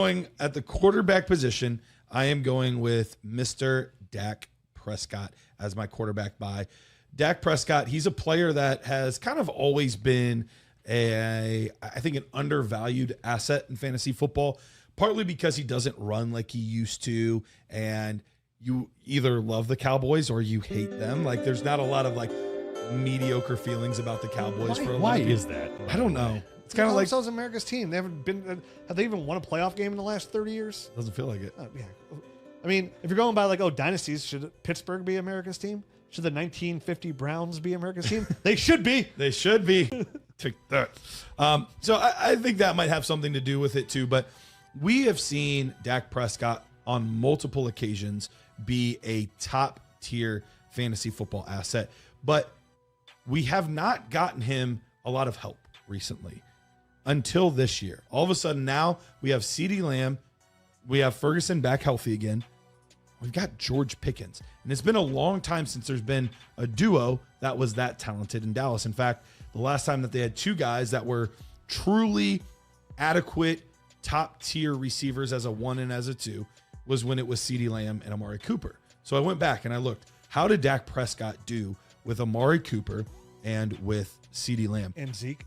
Going at the quarterback position, I am going with Mr. Dak Prescott as my quarterback buy. Dak Prescott, he's a player that has kind of always been I think an undervalued asset in fantasy football, partly because he doesn't run like he used to, and you either love the Cowboys or you hate them. Like there's not a lot of like mediocre feelings about the Cowboys. Why is that? I don't know. It's kind of like themselves America's team. They haven't been. Have they even won a playoff game in the last 30 years? Doesn't feel like it. Yeah. I mean, if you're going by like dynasties, should Pittsburgh be America's team? Should the 1950 Browns be America's team? They should be. They should be. Take that. So I think that might have something to do with it too. But we have seen Dak Prescott on multiple occasions be a top tier fantasy football asset, but we have not gotten him a lot of help recently until this year. All of a sudden now we have CeeDee Lamb, we have Ferguson back healthy again. We've got George Pickens. And it's been a long time since there's been a duo that was that talented in Dallas. In fact, the last time that they had two guys that were truly adequate top tier receivers as a 1 and as a 2 was when it was CeeDee Lamb and Amari Cooper. So I went back and I looked, how did Dak Prescott do with Amari Cooper and with CeeDee Lamb? And Zeke.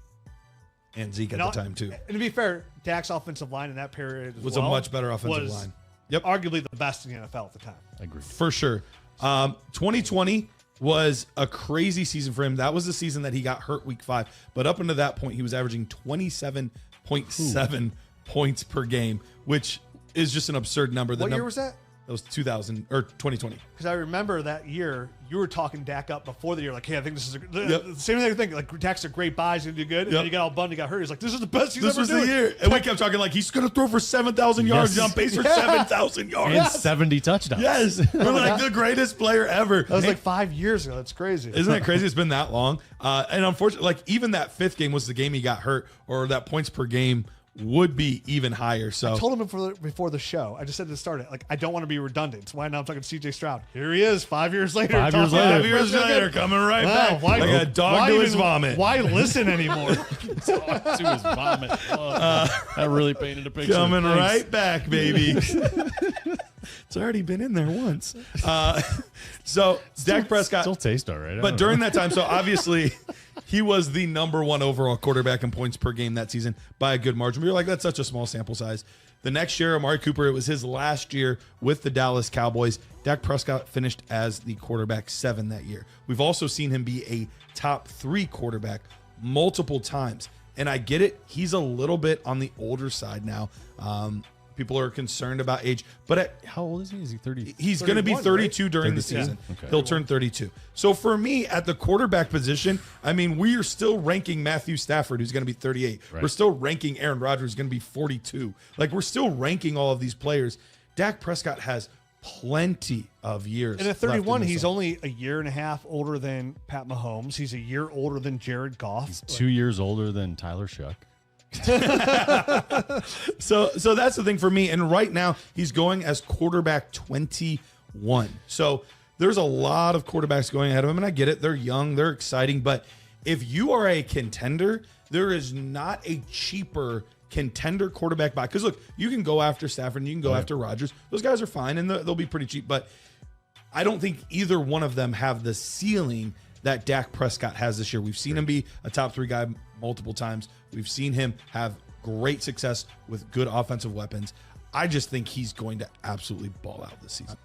And Zeke at the time too. And to be fair, Dak's offensive line in that period was a much better offensive line. Yep. Arguably the best in the NFL at the time. I agree. For sure. 2020 was a crazy season for him. That was the season that he got hurt week 5. But up until that point, he was averaging 27.7 points per game, which is just an absurd number. What year was that? That was 2020. Because I remember that year you were talking Dak up before the year, like, hey, I think this is the same thing. Like Dak's a great buy, he's gonna do good, and then you got all bummed, he got hurt. He's like, this is the best he's ever done. This was the year, and we kept talking like he's gonna throw for 7,000 yards, on pace for 7,000 yards, and 70 touchdowns. Yes, we're like the greatest player ever. That was like 5 years ago. That's crazy. Isn't that crazy? It's been that long, and unfortunately, like even that 5th game was the game he got hurt, or that points per game would be even higher. So I told him before the show. I just said to start it, like, I don't want to be redundant. So why now I'm talking CJ Stroud? Here he is, 5 years later. 5 years later. 5 years later, coming right back. Why, like a dog to his vomit. Why listen anymore? To his vomit. That really painted a picture. Coming right back, baby. It's already been in there once. So Dak Prescott still tastes all right. But during that time, so obviously he was the #1 overall quarterback in points per game that season by a good margin. We were like, that's such a small sample size. The next year, Amari Cooper, it was his last year with the Dallas Cowboys. Dak Prescott finished as the quarterback 7 that year. We've also seen him be a top 3 quarterback multiple times. And I get it. He's a little bit on the older side now. People are concerned about age, but how old is he? Is he 30? He's going to be 32 during the season. Yeah. Okay. He'll turn 32. So for me, at the quarterback position, I mean, we are still ranking Matthew Stafford, who's going to be 38. Right. We're still ranking Aaron Rodgers, who's going to be 42. Like, we're still ranking all of these players. Dak Prescott has plenty of years. And at 31, he's only a year and a half older than Pat Mahomes. He's a year older than Jared Goff. He's 2 years older than Tyler Shuck. So that's the thing for me. And right now he's going as quarterback 21. So there's a lot of quarterbacks going ahead of him, and I get it. They're young, they're exciting, but if you are a contender, there is not a cheaper contender quarterback buy. Because look, you can go after Stafford and you can go after Rodgers. Those guys are fine and they'll be pretty cheap, but I don't think either one of them have the ceiling that Dak Prescott has this year. We've seen him be a top 3 guy multiple times. We've seen him have great success with good offensive weapons. I just think he's going to absolutely ball out this season.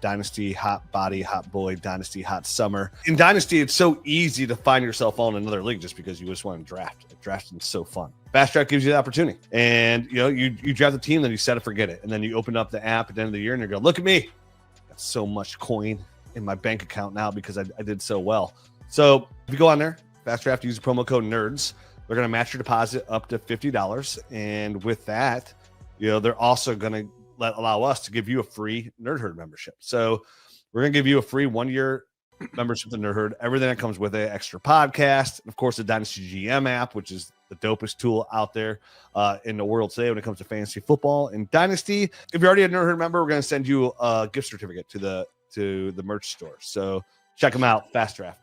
Dynasty, hot body, hot boy, Dynasty, hot summer. In Dynasty, it's so easy to find yourself on another league just because you just want to draft. Drafting's so fun. Fast Draft gives you the opportunity. And, you draft a team, then you set it, forget it. And then you open up the app at the end of the year and you go, look at me. Got so much coin in my bank account now because I did so well. So if you go on there, Fast Draft, use the promo code NERDS. They're going to match your deposit up to $50. And with that, they're also going to allow us to give you a free Nerd Herd membership. So we're going to give you a free 1-year membership to Nerd Herd, everything that comes with it, extra podcast, and of course the Dynasty GM app, which is the dopest tool out there in the world today when it comes to fantasy football and Dynasty. If you're already a Nerd Herd member, we're going to send you a gift certificate to the merch store. So check them out. Fast Draft.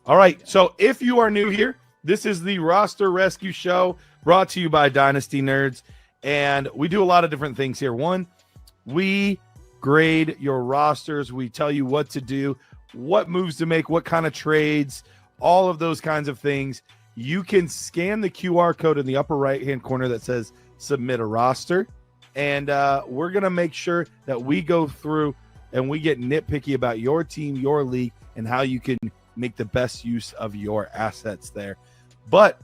All right. So if you are new here, this is the Roster Rescue Show brought to you by Dynasty Nerds. And we do a lot of different things here. One, we grade your rosters. We tell you what to do, what moves to make, what kind of trades, all of those kinds of things. You can scan the QR code in the upper right-hand corner that says submit a roster. And we're going to make sure that we go through and we get nitpicky about your team, your league, and how you can make the best use of your assets there. But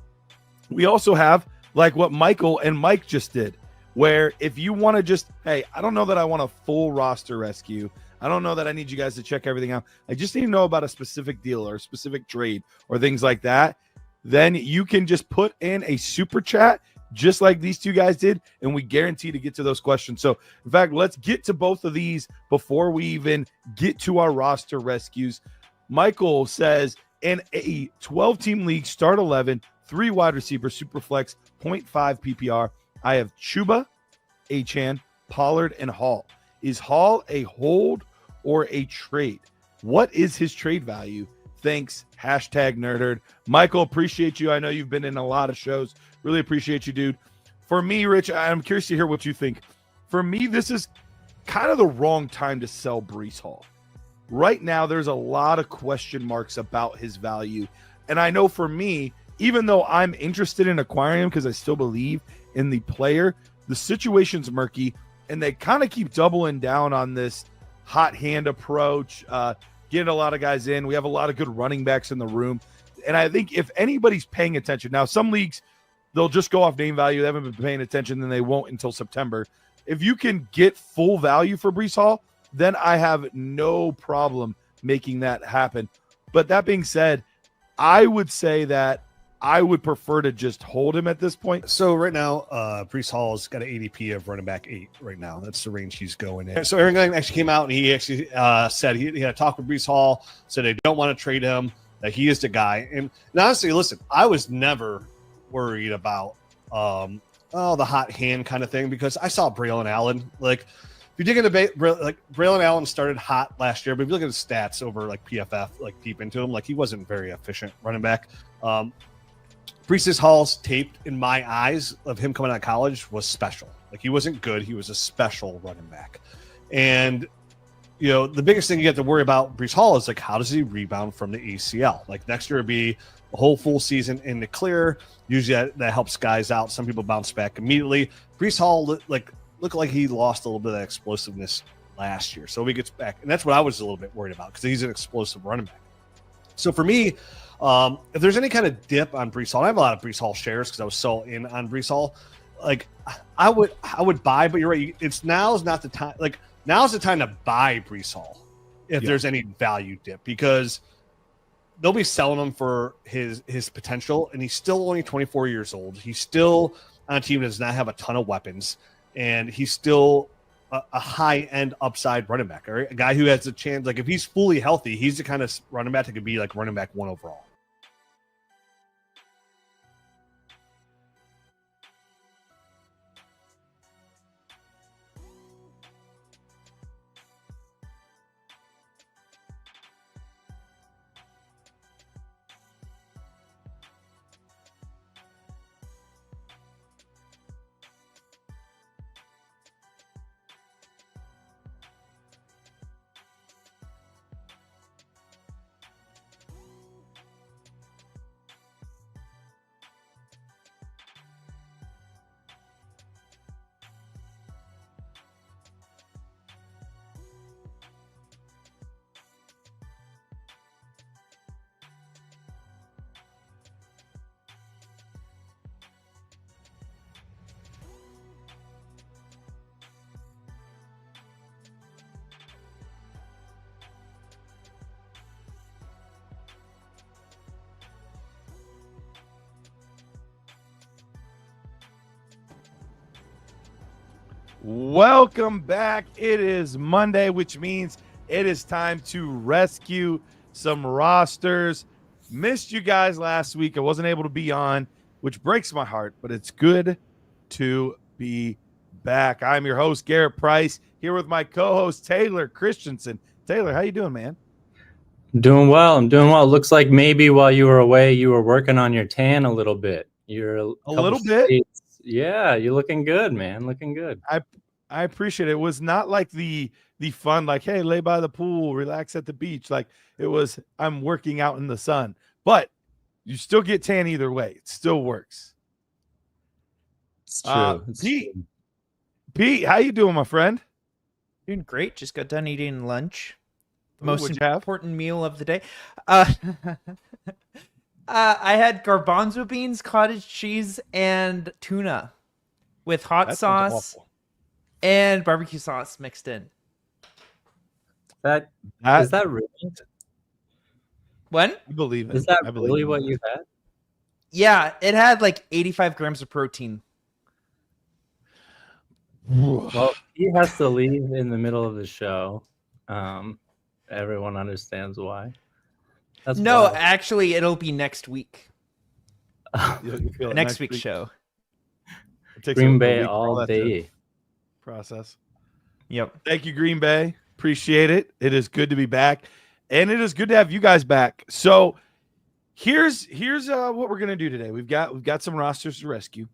we also have like what Michael and Mike just did, where if you want to just, hey, I don't know that I want a full roster rescue. I don't know that I need you guys to check everything out. I just need to know about a specific deal or a specific trade or things like that. Then you can just put in a super chat just like these two guys did, and we guarantee to get to those questions. So, in fact, let's get to both of these before we even get to our roster rescues. Michael says, in a 12-team league, start 11, 3 wide receivers, super flex, 0.5 PPR. I have Chuba, Achane, Pollard, and Hall. Is Hall a hold or a trade? What is his trade value? Thanks, #Nerderd. Michael, appreciate you. I know you've been in a lot of shows. Really appreciate you, dude. For me, Rich, I'm curious to hear what you think. For me, this is kind of the wrong time to sell Breece Hall. Right now, there's a lot of question marks about his value. And I know for me, even though I'm interested in acquiring him because I still believe in the player, the situation's murky, and they kind of keep doubling down on this hot hand approach, getting a lot of guys in. We have a lot of good running backs in the room. And I think if anybody's paying attention, now some leagues, they'll just go off name value. They haven't been paying attention, then they won't until September. If you can get full value for Breece Hall, then I have no problem making that happen. But that being said, I would say that I would prefer to just hold him at this point. So right now, Breece Hall's got an ADP of running back 8 right now. That's the range he's going in. So Aaron Glenn actually came out and he actually said he had a talk with Breece Hall, said they don't want to trade him, that he is the guy. And honestly, listen, I was never worried about the hot hand kind of thing because I saw Braylon Allen. Like, if you dig into Braylon Allen started hot last year, but if you look at his stats over like PFF, like deep into him, like he wasn't very efficient running back. Breece Hall's tape in my eyes of him coming out of college was special. Like he wasn't good. He was a special running back. And, you know, the biggest thing you have to worry about Breece Hall is like, how does he rebound from the ACL? Like next year would be a whole full season in the clear. Usually that helps guys out. Some people bounce back immediately. Breece Hall looked like he lost a little bit of that explosiveness last year. So he gets back. And that's what I was a little bit worried about because he's an explosive running back. So for me, if there's any kind of dip on Breece Hall, I have a lot of Breece Hall shares because I was so in on Breece Hall. Like I would buy, but you're right. Now's not the time. Like now's the time to buy Breece Hall if there's any value dip because they'll be selling him for his potential, and he's still only 24 years old. He's still on a team that does not have a ton of weapons, and he's still a high-end upside running back, right? A guy who has a chance. Like if he's fully healthy, he's the kind of running back that could be like running back 1 overall. Welcome back. It is Monday, which means it is time to rescue some rosters. Missed you guys last week. I wasn't able to be on, which breaks my heart, but it's good to be back. I'm your host, Garrett Price, here with my co-host, Taylor Christensen. Taylor, how you doing, man? Doing well. I'm doing well. Looks like maybe while you were away, you were working on your tan a little bit. You're a little bit. shades. Yeah, you're looking good, man. Looking good. I appreciate it. It was not like the fun, like, hey, lay by the pool, relax at the beach. Like it was, I'm working out in the sun. But you still get tan either way. It still works. It's true. Pete, how you doing, my friend? Doing great. Just got done eating lunch. Ooh, Most what'd you have? important meal of the day. I had garbanzo beans, cottage cheese, and tuna with hot That sounds sauce awful. and barbecue sauce mixed in. Is That that really? When? I believe it. Is that I believe really in what that. you had? Yeah, it had like 85 grams of protein. Well, he has to leave in the middle of the show. Everyone understands why. That's No, wild. actually, it'll be next week. You feel it Next week's week. show. It takes Green a Bay week for all that to day. process. Yep. Thank you, Green Bay. Appreciate it. It is good to be back, and it is good to have you guys back. So here's what we're gonna do today. We've got some rosters to rescue,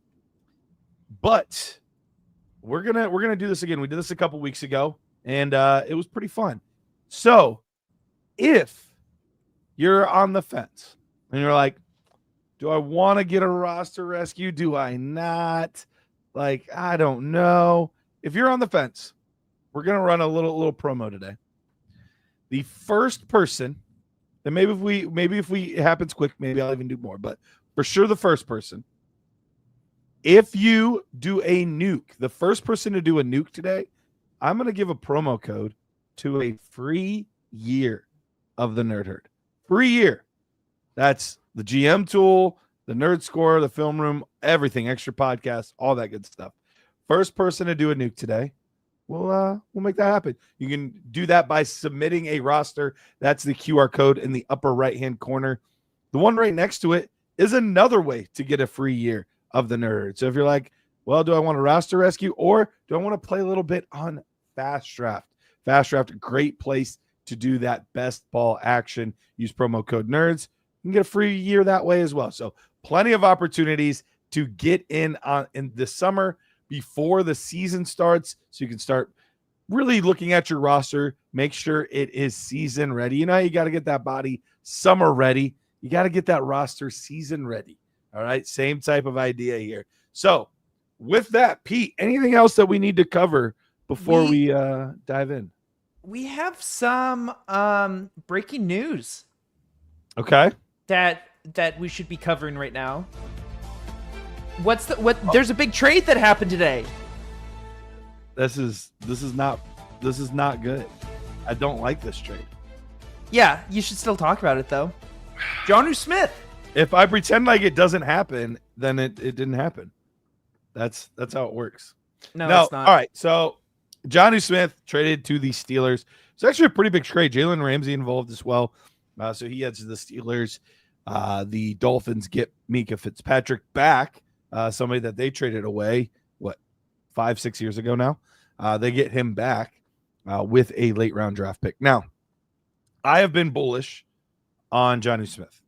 but we're gonna do this again. We did this a couple weeks ago, and it was pretty fun. So if you're on the fence and you're like, do I want to get a roster rescue? Do I not? Like, I don't know. If you're on the fence, we're gonna run a little promo today. The first person, and maybe if it happens quick, maybe I'll even do more, but for sure the first person. If you do a nuke, the first person to do a nuke today, I'm gonna give a promo code to a free year of the Nerd Herd. Free year. That's the GM tool, the Nerd Score, the film room, everything, extra podcasts, all that good stuff. First person to do a nuke today, we'll make that happen. You can do that by submitting a roster. That's the QR code in the upper right-hand corner. The one right next to it is another way to get a free year of the Nerd. So if you're like, well, do I want a roster rescue or do I want to play a little bit on Fast Draft? Fast Draft, a great place to do that best ball action. Use promo code NERDS. You can get a free year that way as well. So plenty of opportunities to get in the summer before the season starts, so you can start really looking at your roster, make sure it is season ready. You know, you got to get that body summer ready. You got to get that roster season ready. All right, same type of idea here. So with that, Pete, anything else that we need to cover before we dive in? We have some breaking news Okay. that we should be covering right now. There's a big trade that happened today. This is not good. I don't like this trade. Yeah, you should still talk about it though. Jonnu Smith. If I pretend like it doesn't happen, then it didn't happen. That's how it works. No, it's not. All right. So Jonnu Smith traded to the Steelers. It's actually a pretty big trade. Jalen Ramsey involved as well. So he heads to the Steelers. The Dolphins get Mika Fitzpatrick back, somebody that they traded away, 5-6 years ago now. They get him back with a late round draft pick. Now, I have been bullish on Jonnu Smith.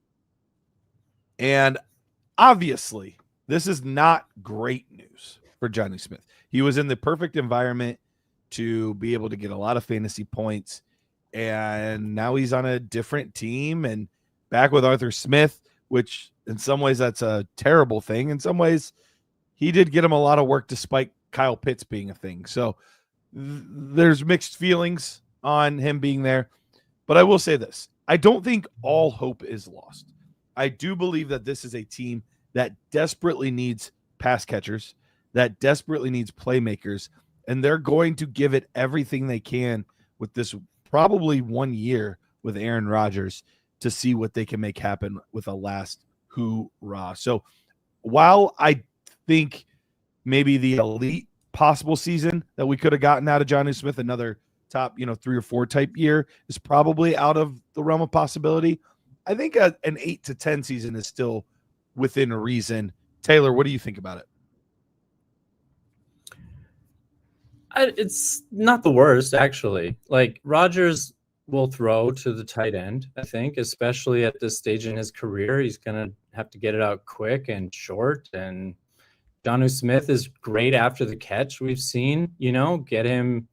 And obviously, this is not great news for Jonnu Smith. He was in the perfect environment to be able to get a lot of fantasy points. And now he's on a different team and back with Arthur Smith, which in some ways that's a terrible thing. In some ways, he did get him a lot of work despite Kyle Pitts being a thing. So there's mixed feelings on him being there. But I will say this. I don't think all hope is lost. I do believe that this is a team that desperately needs pass catchers, that desperately needs playmakers, and they're going to give it everything they can with this probably 1 year with Aaron Rodgers to see what they can make happen with a last hoorah. So while I think maybe the elite possible season that we could have gotten out of Jonnu Smith, another top 3 or 4 type year, is probably out of the realm of possibility. I think an 8 to 10 season is still within reason. Taylor, what do you think about it? It's not the worst, actually. Like, Rodgers will throw to the tight end, I think, especially at this stage in his career. He's going to have to get it out quick and short. And Jonnu Smith is great after the catch. We've seen, get him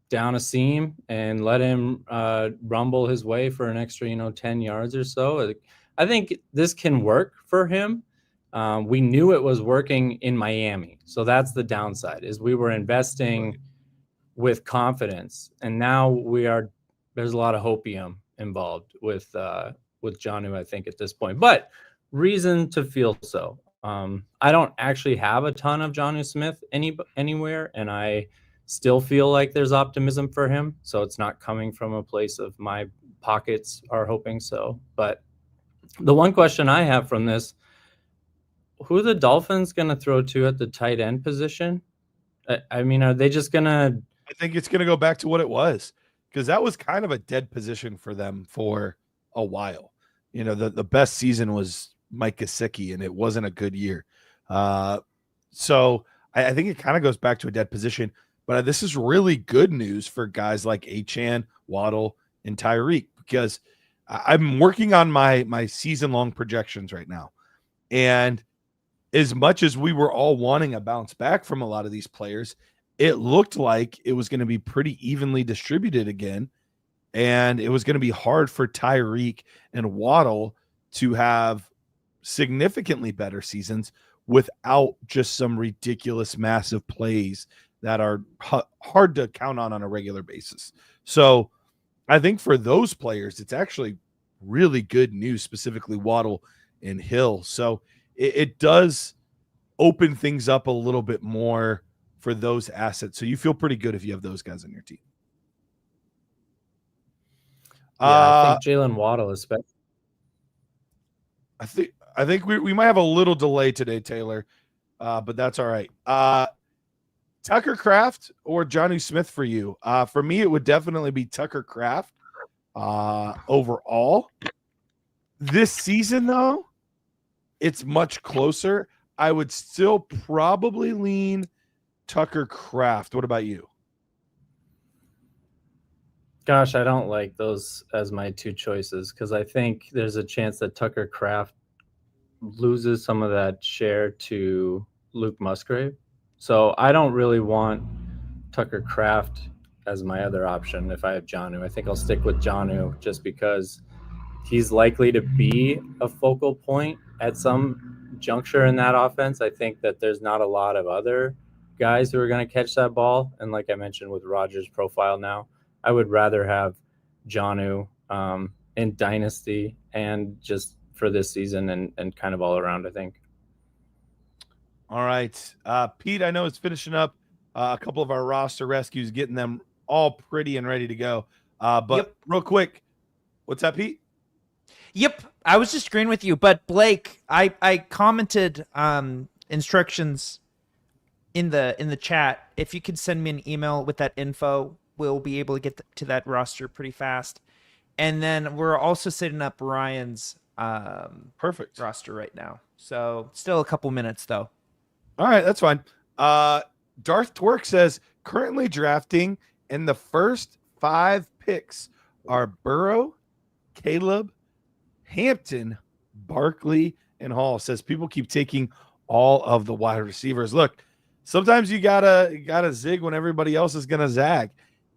down a seam and let him rumble his way for an extra, 10 yards or so. I think this can work for him. We knew it was working in Miami. So that's the downside, is we were investing with confidence. And now there's a lot of hopium involved with Jonnu, I think, at this point. But reason to feel so. I don't actually have a ton of Jonnu Smith anywhere, and I still feel like there's optimism for him. So it's not coming from a place of my pockets are hoping so. But the one question I have from this, who are the Dolphins going to throw to at the tight end position? I mean, are they just going to... I think it's going to go back to what it was, because that was kind of a dead position for them for a while. The best season was Mike Gesicki, and it wasn't a good year. So I think it kind of goes back to a dead position. But this is really good news for guys like Achane, Waddle, and Tyreek, because I'm working on my season-long projections right now. And as much as we were all wanting a bounce back from a lot of these players, it looked like it was going to be pretty evenly distributed again. And it was going to be hard for Tyreek and Waddle to have significantly better seasons without just some ridiculous, massive plays that are hard to count on a regular basis. So I think for those players, it's actually really good news, specifically Waddle and Hill. So it does open things up a little bit more for those assets. So you feel pretty good if you have those guys on your team. I think Jalen Waddle is special. I think we might have a little delay today, Taylor, but that's all right. Tucker Kraft or Jonnu Smith for you? For me, it would definitely be Tucker Kraft overall. This season, though, it's much closer. I would still probably lean Tucker Kraft. What about you? Gosh, I don't like those as my two choices, because I think there's a chance that Tucker Kraft loses some of that share to Luke Musgrave. So I don't really want Tucker Kraft as my other option if I have Jonnu. I think I'll stick with Jonnu just because he's likely to be a focal point at some juncture in that offense. I think that there's not a lot of other guys who are going to catch that ball. And like I mentioned with Rodgers' profile now, I would rather have Jonnu in Dynasty and just for this season and kind of all around, I think. All right. Pete, I know it's finishing up a couple of our roster rescues, getting them all pretty and ready to go. But real quick, what's that, Pete? Yep. I was just agreeing with you. But Blake, I commented instructions in the chat. If you could send me an email with that info, we'll be able to get to that roster pretty fast. And then we're also setting up Ryan's perfect roster right now. So still a couple minutes, though. All right, that's fine. Darth Twerk says currently drafting, and the first 5 picks are Burrow, Caleb, Hampton, Barkley, and Hall. Says people keep taking all of the wide receivers. Look, sometimes you gotta zig when everybody else is gonna zag.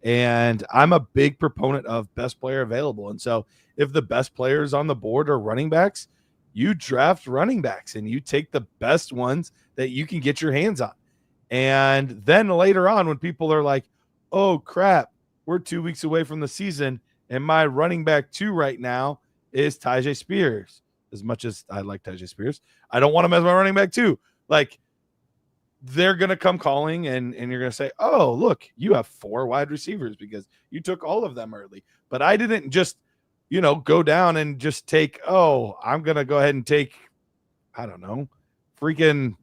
And I'm a big proponent of best player available. And so if the best players on the board are running backs, you draft running backs and you take the best ones that you can get your hands on. And then later on, when people are like, oh crap, we're 2 weeks away from the season, and my running back 2 right now is Tyjae Spears. As much as I like Tyjae Spears, I don't want him as my running back 2. Like, they're going to come calling and you're going to say, oh, look, you have 4 wide receivers because you took all of them early. But I didn't just, go down and just take, I'm going to go ahead and take, I don't know, freaking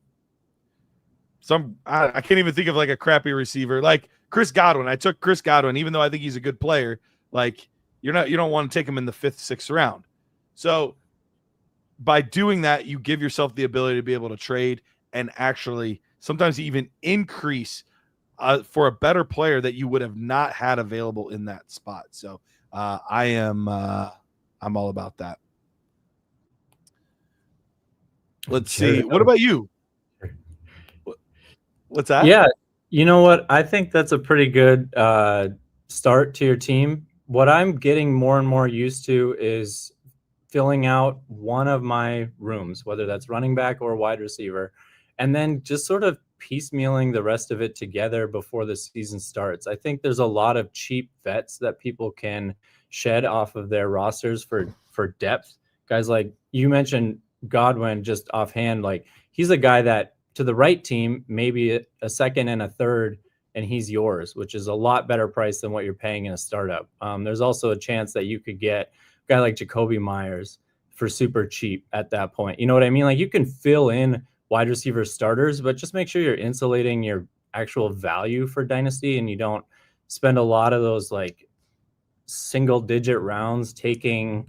I can't even think of like a crappy receiver like Chris Godwin. I took Chris Godwin, even though I think he's a good player. Like, you don't want to take him in the 5th, 6th round. So by doing that, you give yourself the ability to be able to trade and actually sometimes even increase for a better player that you would have not had available in that spot. So I'm all about that. Let's see. What about you? What's that? Yeah, you know what? I think that's a pretty good start to your team. What I'm getting more and more used to is filling out one of my rooms, whether that's running back or wide receiver, and then just sort of piecemealing the rest of it together before the season starts. I think there's a lot of cheap vets that people can shed off of their rosters for depth. Guys like you mentioned Godwin just offhand, like he's a guy that to the right team, maybe a second and a third, and he's yours, which is a lot better price than what you're paying in a startup. There's also a chance that you could get a guy like Jacoby Myers for super cheap at that point. You know what I mean? Like you can fill in wide receiver starters, but just make sure you're insulating your actual value for Dynasty and you don't spend a lot of those like single digit rounds taking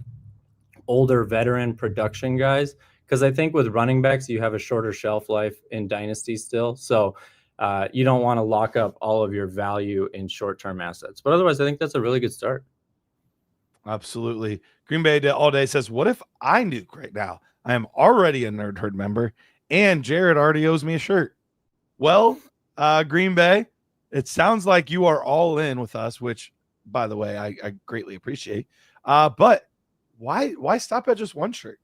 older veteran production guys. Because I think with running backs, you have a shorter shelf life in Dynasty still. So you don't want to lock up all of your value in short-term assets. But otherwise, I think that's a really good start. Absolutely. Green Bay all day says, what if I nuke right now? I am already a Nerd Herd member, and Jared already owes me a shirt. Well, Green Bay, it sounds like you are all in with us, which, by the way, I greatly appreciate. But why stop at just one shirt?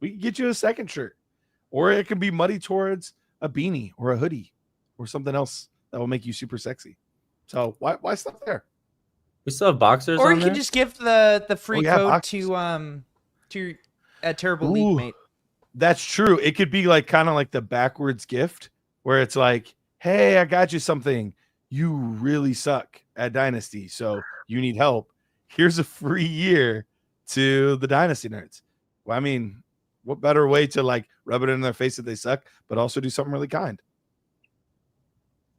We can get you a second shirt, or it can be muddy towards a beanie or a hoodie or something else that will make you super sexy. So why stop there? We still have boxers, or on you there? can just give the free code boxers. to a terrible league mate. That's true. It could be like kind of like the backwards gift where it's like, hey, I got you something. You really suck at Dynasty, so you need help. Here's a free year to the Dynasty nerds. Well, I mean, what better way to like rub it in their face that they suck, but also do something really kind?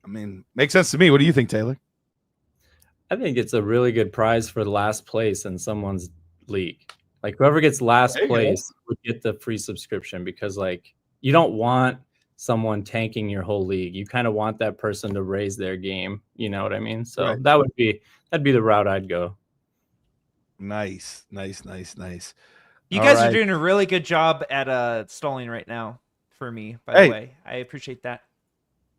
I mean, makes sense to me. What do you think, Taylor? I think it's a really good prize for last place in someone's league. Like whoever gets last place would get the free subscription because like you don't want someone tanking your whole league. You kind of want that person to raise their game. You know what I mean? So that'd be the route I'd go. Nice. You guys are doing a really good job at stalling right now for me, by the way. I appreciate that.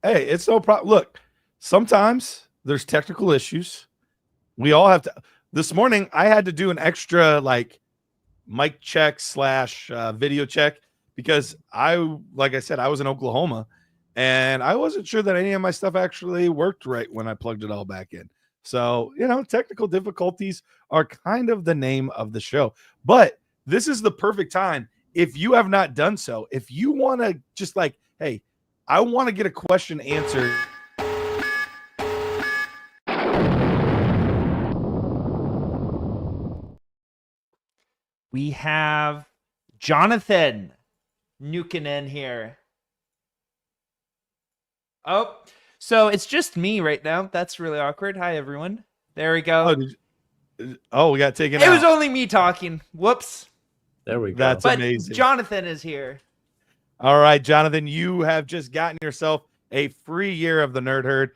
Hey, it's no problem. Look, sometimes there's technical issues. We all have to. This morning, I had to do an extra like mic check / video check because like I said, I was in Oklahoma and I wasn't sure that any of my stuff actually worked right when I plugged it all back in. So, technical difficulties are kind of the name of the show. But this is the perfect time. If you have not done so, if you want to just like, hey, I want to get a question answered. We have Jonathan nuking in here. Oh, so it's just me right now. That's really awkward. Hi, everyone. There we go. We got taken out. It was only me talking. Whoops. There we go. That's amazing. Jonathan is here. All right, Jonathan, you have just gotten yourself a free year of the Nerd Herd.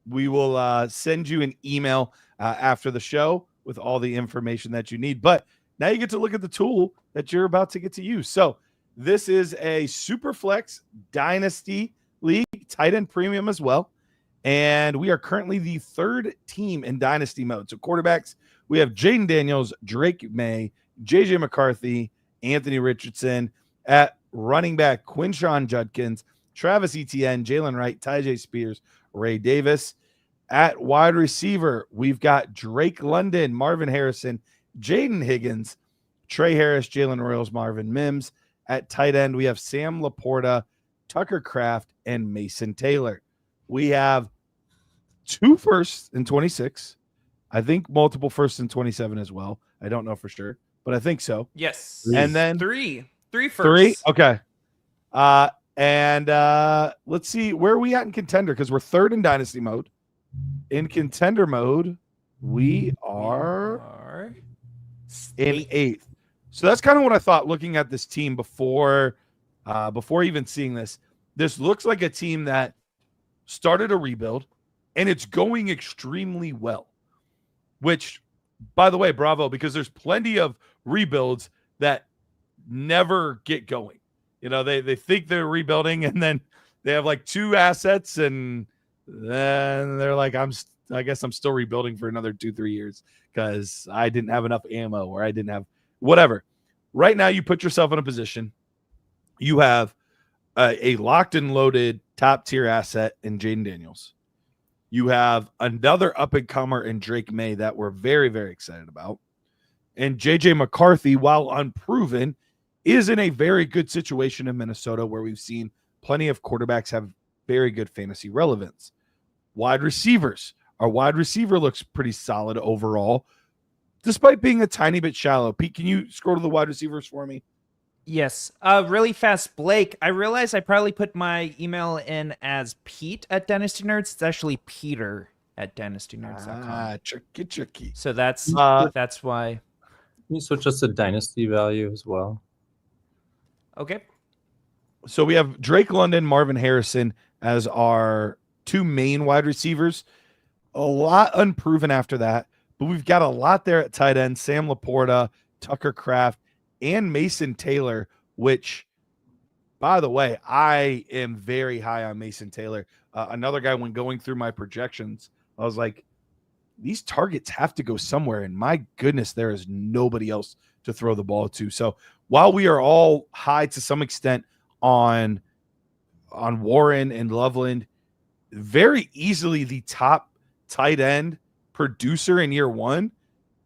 We will send you an email after the show with all the information that you need. But now you get to look at the tool that you're about to get to use. So this is a Superflex Dynasty League, tight end premium as well. And we are currently the third team in Dynasty mode. So quarterbacks, we have Jaden Daniels, Drake May, JJ McCarthy, Anthony Richardson. At running back, Quinshawn Judkins, Travis Etienne, Jalen Wright, Tyjae Spears, Ray Davis. At wide receiver, we've got Drake London, Marvin Harrison, Jaden Higgins, Trey Harris, Jalen Royals, Marvin Mims. At tight end, we have Sam Laporta, Tucker Kraft, and Mason Taylor. We have 2 firsts in 26. I think multiple firsts in 27 as well. I don't know for sure, but I think so. Yes. And then three firsts. 3? Okay. And let's see, where are we at in contender? Because we're third in Dynasty mode. In contender mode, we are in 8th. So that's kind of what I thought looking at this team before even seeing this. This looks like a team that started a rebuild. and it's going extremely well, which, by the way, bravo, because there's plenty of rebuilds that never get going. You know, they think they're rebuilding and then they have like 2 assets and then they're like, I guess I'm still rebuilding for another 2-3 years because I didn't have enough ammo or I didn't have whatever. Right now, you put yourself in a position. You have a locked and loaded top tier asset in Jaden Daniels. You have another up and comer in Drake May that we're very, very excited about. And JJ McCarthy, while unproven, is in a very good situation in Minnesota where we've seen plenty of quarterbacks have very good fantasy relevance. Wide receivers. Our wide receiver looks pretty solid overall, despite being a tiny bit shallow. Pete, can you scroll to the wide receivers for me? Yes. Really fast, Blake. I realized I probably put my email in as Pete at Dynasty Nerds. It's actually Peter at dynastynerds.com. Tricky. So that's why. Can you switch us to dynasty value as well? Okay. So we have Drake London, Marvin Harrison as our 2 main wide receivers. A lot unproven after that, but we've got a lot there at tight end. Sam Laporta, Tucker Kraft, and Mason Taylor, which, by the way, I am very high on Mason Taylor. Another guy, when going through my projections, I was like, these targets have to go somewhere. And my goodness, there is nobody else to throw the ball to. So while we are all high to some extent on Warren and Loveland, very easily the top tight end producer in year 1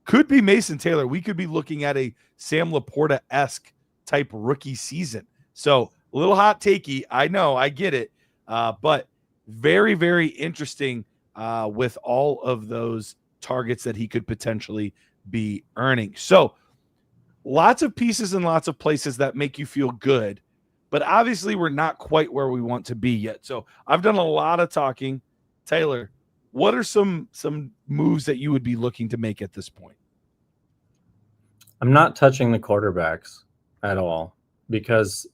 could be Mason Taylor. We could be looking at a Sam Laporta-esque type rookie season. So a little hot takey. I know, I get it. But very, very interesting with all of those targets that he could potentially be earning. So lots of pieces and lots of places that make you feel good. But obviously we're not quite where we want to be yet. So I've done a lot of talking. Taylor, what are some moves that you would be looking to make at this point? I'm not touching the quarterbacks at all because,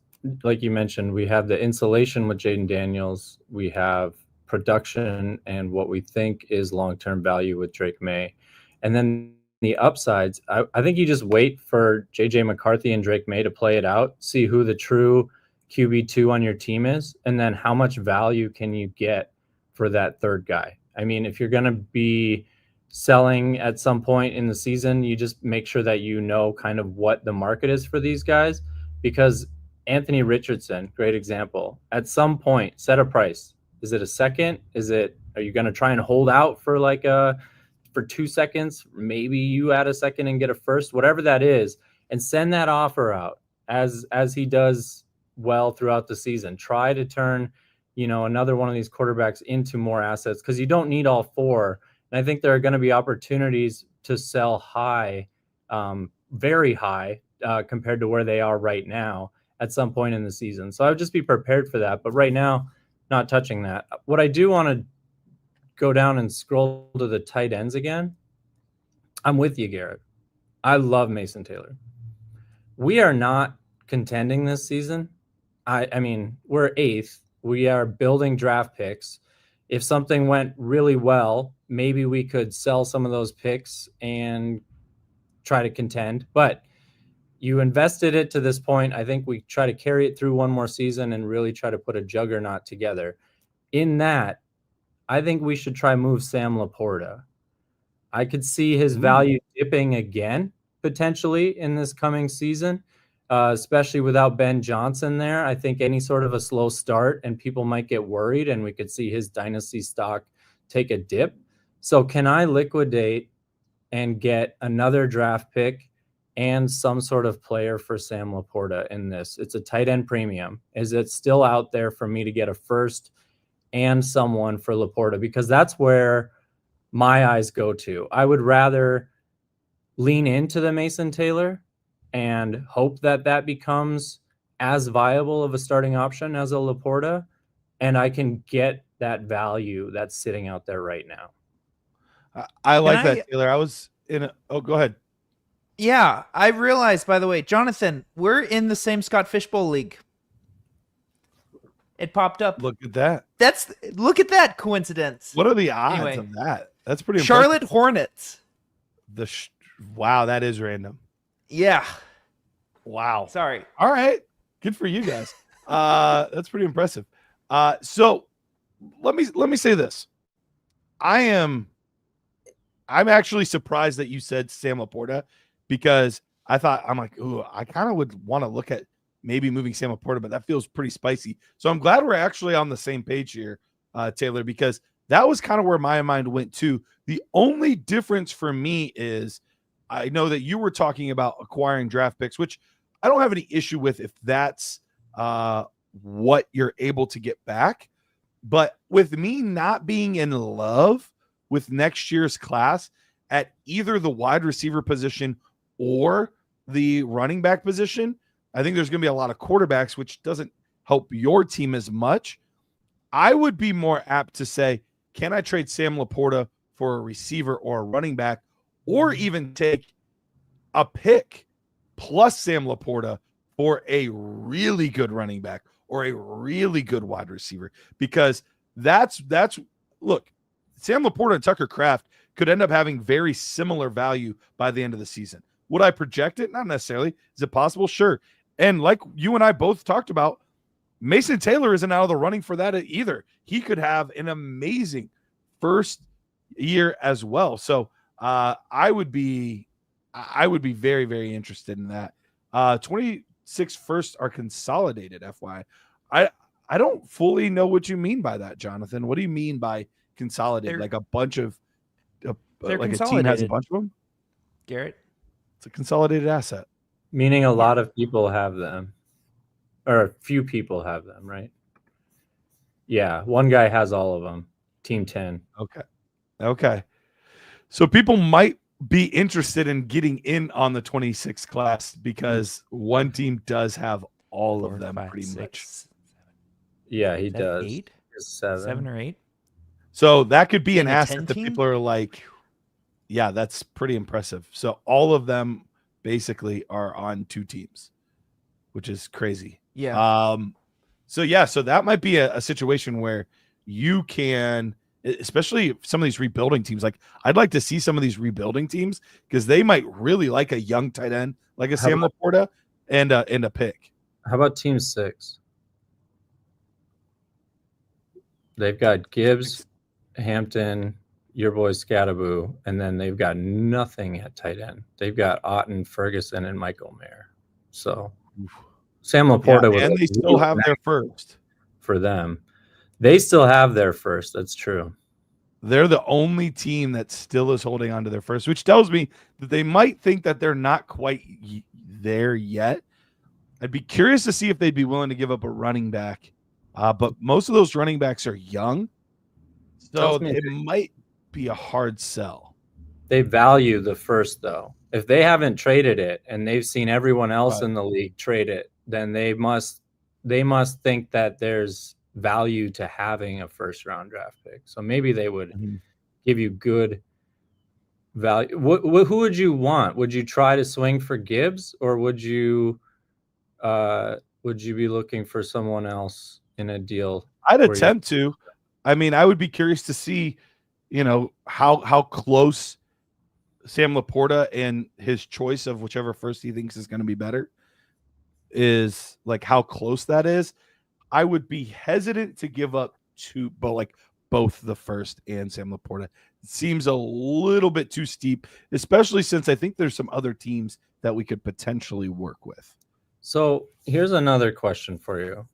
like you mentioned, we have the insulation with Jaden Daniels. We have production and what we think is long-term value with Drake May. And then the upsides, I think you just wait for JJ McCarthy and Drake May to play it out, see who the true QB2 on your team is, and then how much value can you get for that third guy. I mean, if you're going to be selling at some point in the season, you just make sure that you know kind of what the market is for these guys, because Anthony Richardson, great example, at some point set a price. Is it a second? Are you going to try and hold out for for 2 seconds? Maybe you add a second and get a first, whatever that is, and send that offer out as he does well throughout the season. Try to turn, another one of these quarterbacks into more assets, because you don't need all 4. And I think there are going to be opportunities to sell high, very high, compared to where they are right now at some point in the season. So I would just be prepared for that. But right now, not touching that. What I do want to go down and scroll to the tight ends again. I'm with you, Garrett. I love Mason Taylor. We are not contending this season. I mean, we're 8th. We are building draft picks. If something went really well, maybe we could sell some of those picks and try to contend. But you invested it to this point. I think we try to carry it through one more season and really try to put a juggernaut together. In that, I think we should try move Sam Laporta. I could see his value dipping again, potentially, in this coming season, especially without Ben Johnson there. I think any sort of a slow start and people might get worried, and we could see his dynasty stock take a dip. So can I liquidate and get another draft pick and some sort of player for Sam Laporta in this? It's a tight end premium. Is it still out there for me to get a first and someone for Laporta? Because that's where my eyes go to. I would rather lean into the Mason Taylor and hope that that becomes as viable of a starting option as a Laporta, and I can get that value that's sitting out there right now. I like that, Taylor. I was in a... Oh, go ahead. Yeah, I realized, by the way, Jonathan, we're in the same Scott Fishbowl league. It popped up. Look at that. Look at that coincidence. What are the odds Anyway. of that? That's pretty impressive. Charlotte Hornets. Wow, that is random. Yeah. Wow. Sorry. All right. Good for you guys. That's pretty impressive. So let me say this. I'm actually surprised that you said Sam Laporta, because I'm like, ooh, I kind of would want to look at maybe moving Sam Laporta, but that feels pretty spicy. So I'm glad we're actually on the same page here, Taylor, because that was kind of where my mind went to. The only difference for me is I know that you were talking about acquiring draft picks, which I don't have any issue with if that's what you're able to get back. But with me not being in love with next year's class at either the wide receiver position or the running back position, I think there's going to be a lot of quarterbacks, which doesn't help your team as much. I would be more apt to say, can I trade Sam Laporta for a receiver or a running back, or even take a pick plus Sam Laporta for a really good running back or a really good wide receiver? Because that's look, Sam Laporta and Tucker Kraft could end up having very similar value by the end of the season. Would I project it? Not necessarily. Is it possible? Sure. And like you and I both talked about, Mason Taylor isn't out of the running for that either. He could have an amazing first year as well. So I would be very, very interested in that. 26 firsts are consolidated, FYI. I don't fully know what you mean by that, Jonathan. What do you mean by consolidated? Like a bunch of like a team has a bunch of them? Garrett? It's a consolidated asset. Meaning a lot of people have them, or a few people have them, right? Yeah, one guy has all of them. Team 10. Okay. So people might be interested in getting in on the 26 class because one team does have all of them pretty much. Yeah, he does. 8? 7 or 8? So that could be an a asset 10 that team? people are like, yeah, that's pretty impressive. So all of them basically are on 2 teams, which is crazy. Yeah. So that might be a situation where you can, especially some of these rebuilding teams. Like I'd like to see some of these rebuilding teams because they might really like a young tight end, like a Sam Laporta and a pick. How about Team 6? They've got Gibbs, Hampton, your boy Scattaboo, and then they've got nothing at tight end. They've got Otten, Ferguson, and Michael Mayer. So Sam Laporta was, and they still have their first for them. They still have their first. That's true. They're the only team that still is holding on to their first, which tells me that they might think that they're not quite there yet. I'd be curious to see if they'd be willing to give up a running back. But most of those running backs are young, so it might be a hard sell. They value the first, though. If they haven't traded it and they've seen everyone else in the league trade it, then they must think that there's value to having a first-round draft pick. So maybe they would give you good value. Who would you want? Would you try to swing for Gibbs, or would you be looking for someone else in a deal? I'd attempt to. I mean, I would be curious to see, how close Sam Laporta and his choice of whichever first he thinks is going to be better is, like, how close that is. I would be hesitant to give up both the first and Sam Laporta. It seems a little bit too steep, especially since I think there's some other teams that we could potentially work with. So here's another question for you.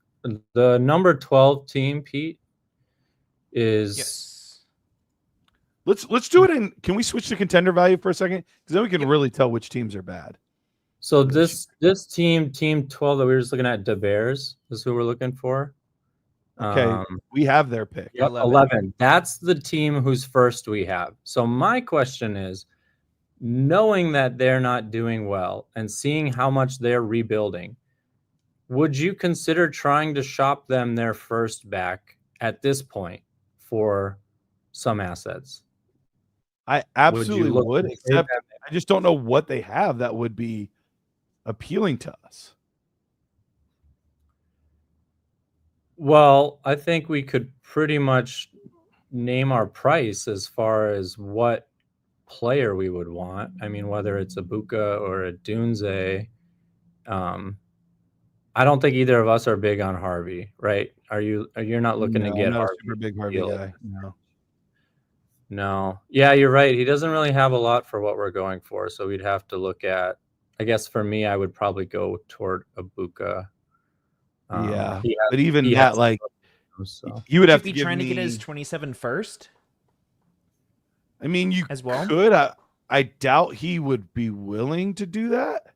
The number 12 team, Pete, is... Yes. Let's do it in. Can we switch to contender value for a second? Because then we can really tell which teams are bad. So this team 12 that we were just looking at, the Bears, is who we're looking for. Okay, we have their pick. 11. That's the team whose first we have. So my question is, knowing that they're not doing well and seeing how much they're rebuilding, would you consider trying to shop them their first back at this point for some assets? I absolutely would, except I just don't know what they have that would be appealing to us. Well, I think we could pretty much name our price as far as what player we would want. I mean, whether it's a Buka or a Dunze. I don't think either of us are big on Harvey, right? You're not looking to No, get I'm not Harvey? a super big Harvey deal. guy. No. No. Yeah, you're right. He doesn't really have a lot for what we're going for. So we'd have to look at, I guess for me, I would probably go toward a Buka. Yeah. He But even he that, has like, so. you would have Would to you be give trying to get me- his 27 first? I mean, you as well? could. I doubt he would be willing to do that.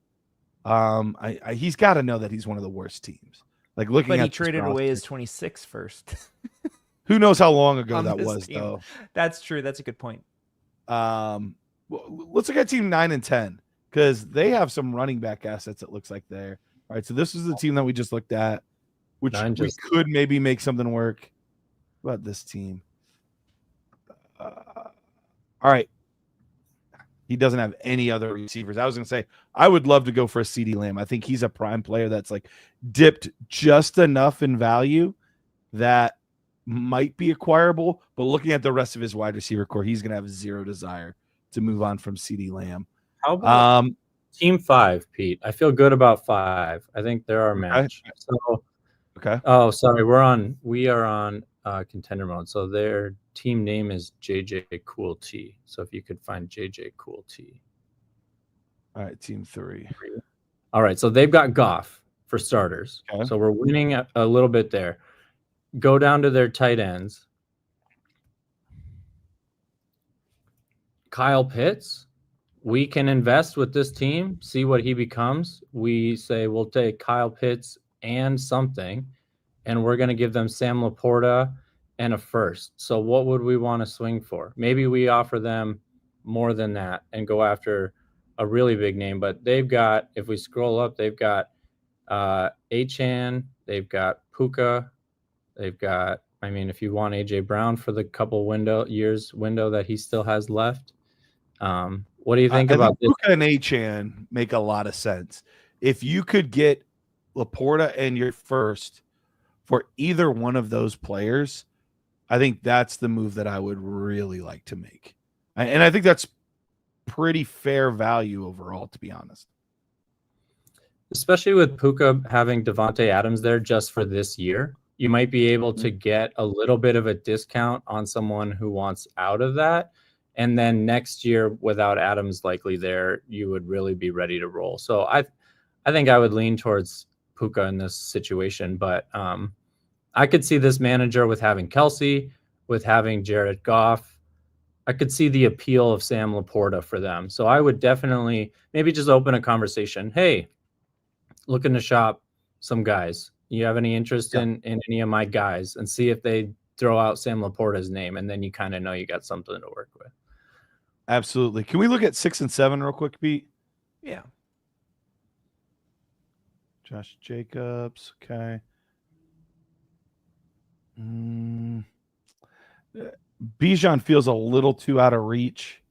He's got to know that he's one of the worst teams. Like looking But at he this traded away roster. his 26 first. Who knows how long ago on that this was, team. though. That's true. That's a good point. Let's look at team 9 and 10 because they have some running back assets. It looks like there. All right, so this is the team that we just looked at, which we could maybe make something work. What about this team? All right. He doesn't have any other receivers. I was going to say, I would love to go for a CeeDee Lamb. I think he's a prime player that's like dipped just enough in value that might be acquirable. But looking at the rest of his wide receiver core, he's going to have zero desire to move on from CeeDee Lamb. How about team 5, Pete? I feel good about 5. I think they're our match. So, okay. Oh, sorry. We are on contender mode. So their team name is JJ Cool T. So if you could find JJ Cool T. All right, team 3. All right, so they've got Goff for starters. Okay. So we're winning a little bit there. Go down to their tight ends. Kyle Pitts. We can invest with this team, see what he becomes. We say we'll take Kyle Pitts and something, and we're going to give them Sam Laporta and a first. So what would we want to swing for? Maybe we offer them more than that and go after a really big name. But they've got, if we scroll up, they've got Achan, they've got Puka, they've got, I mean, if you want AJ Brown for the couple window that he still has left. What do you think about this? Puka and Achan make a lot of sense. If you could get Laporta and your first for either one of those players, I think that's the move that I would really like to make. And I think that's pretty fair value overall, to be honest. Especially with Puka having Devontae Adams there just for this year, you might be able to get a little bit of a discount on someone who wants out of that. And then next year, without Adams likely there, you would really be ready to roll. So I think I would lean towards Puka in this situation. But I could see this manager with having Kelsey, with having Jared Goff. I could see the appeal of Sam Laporta for them. So I would definitely maybe just open a conversation. Hey, looking to shop some guys. You have any interest in any of my guys? And see if they throw out Sam Laporta's name. And then you kind of know you got something to work with. Absolutely. Can we look at 6 and 7 real quick, Pete? Yeah. Josh Jacobs. Okay. Bijan feels a little too out of reach,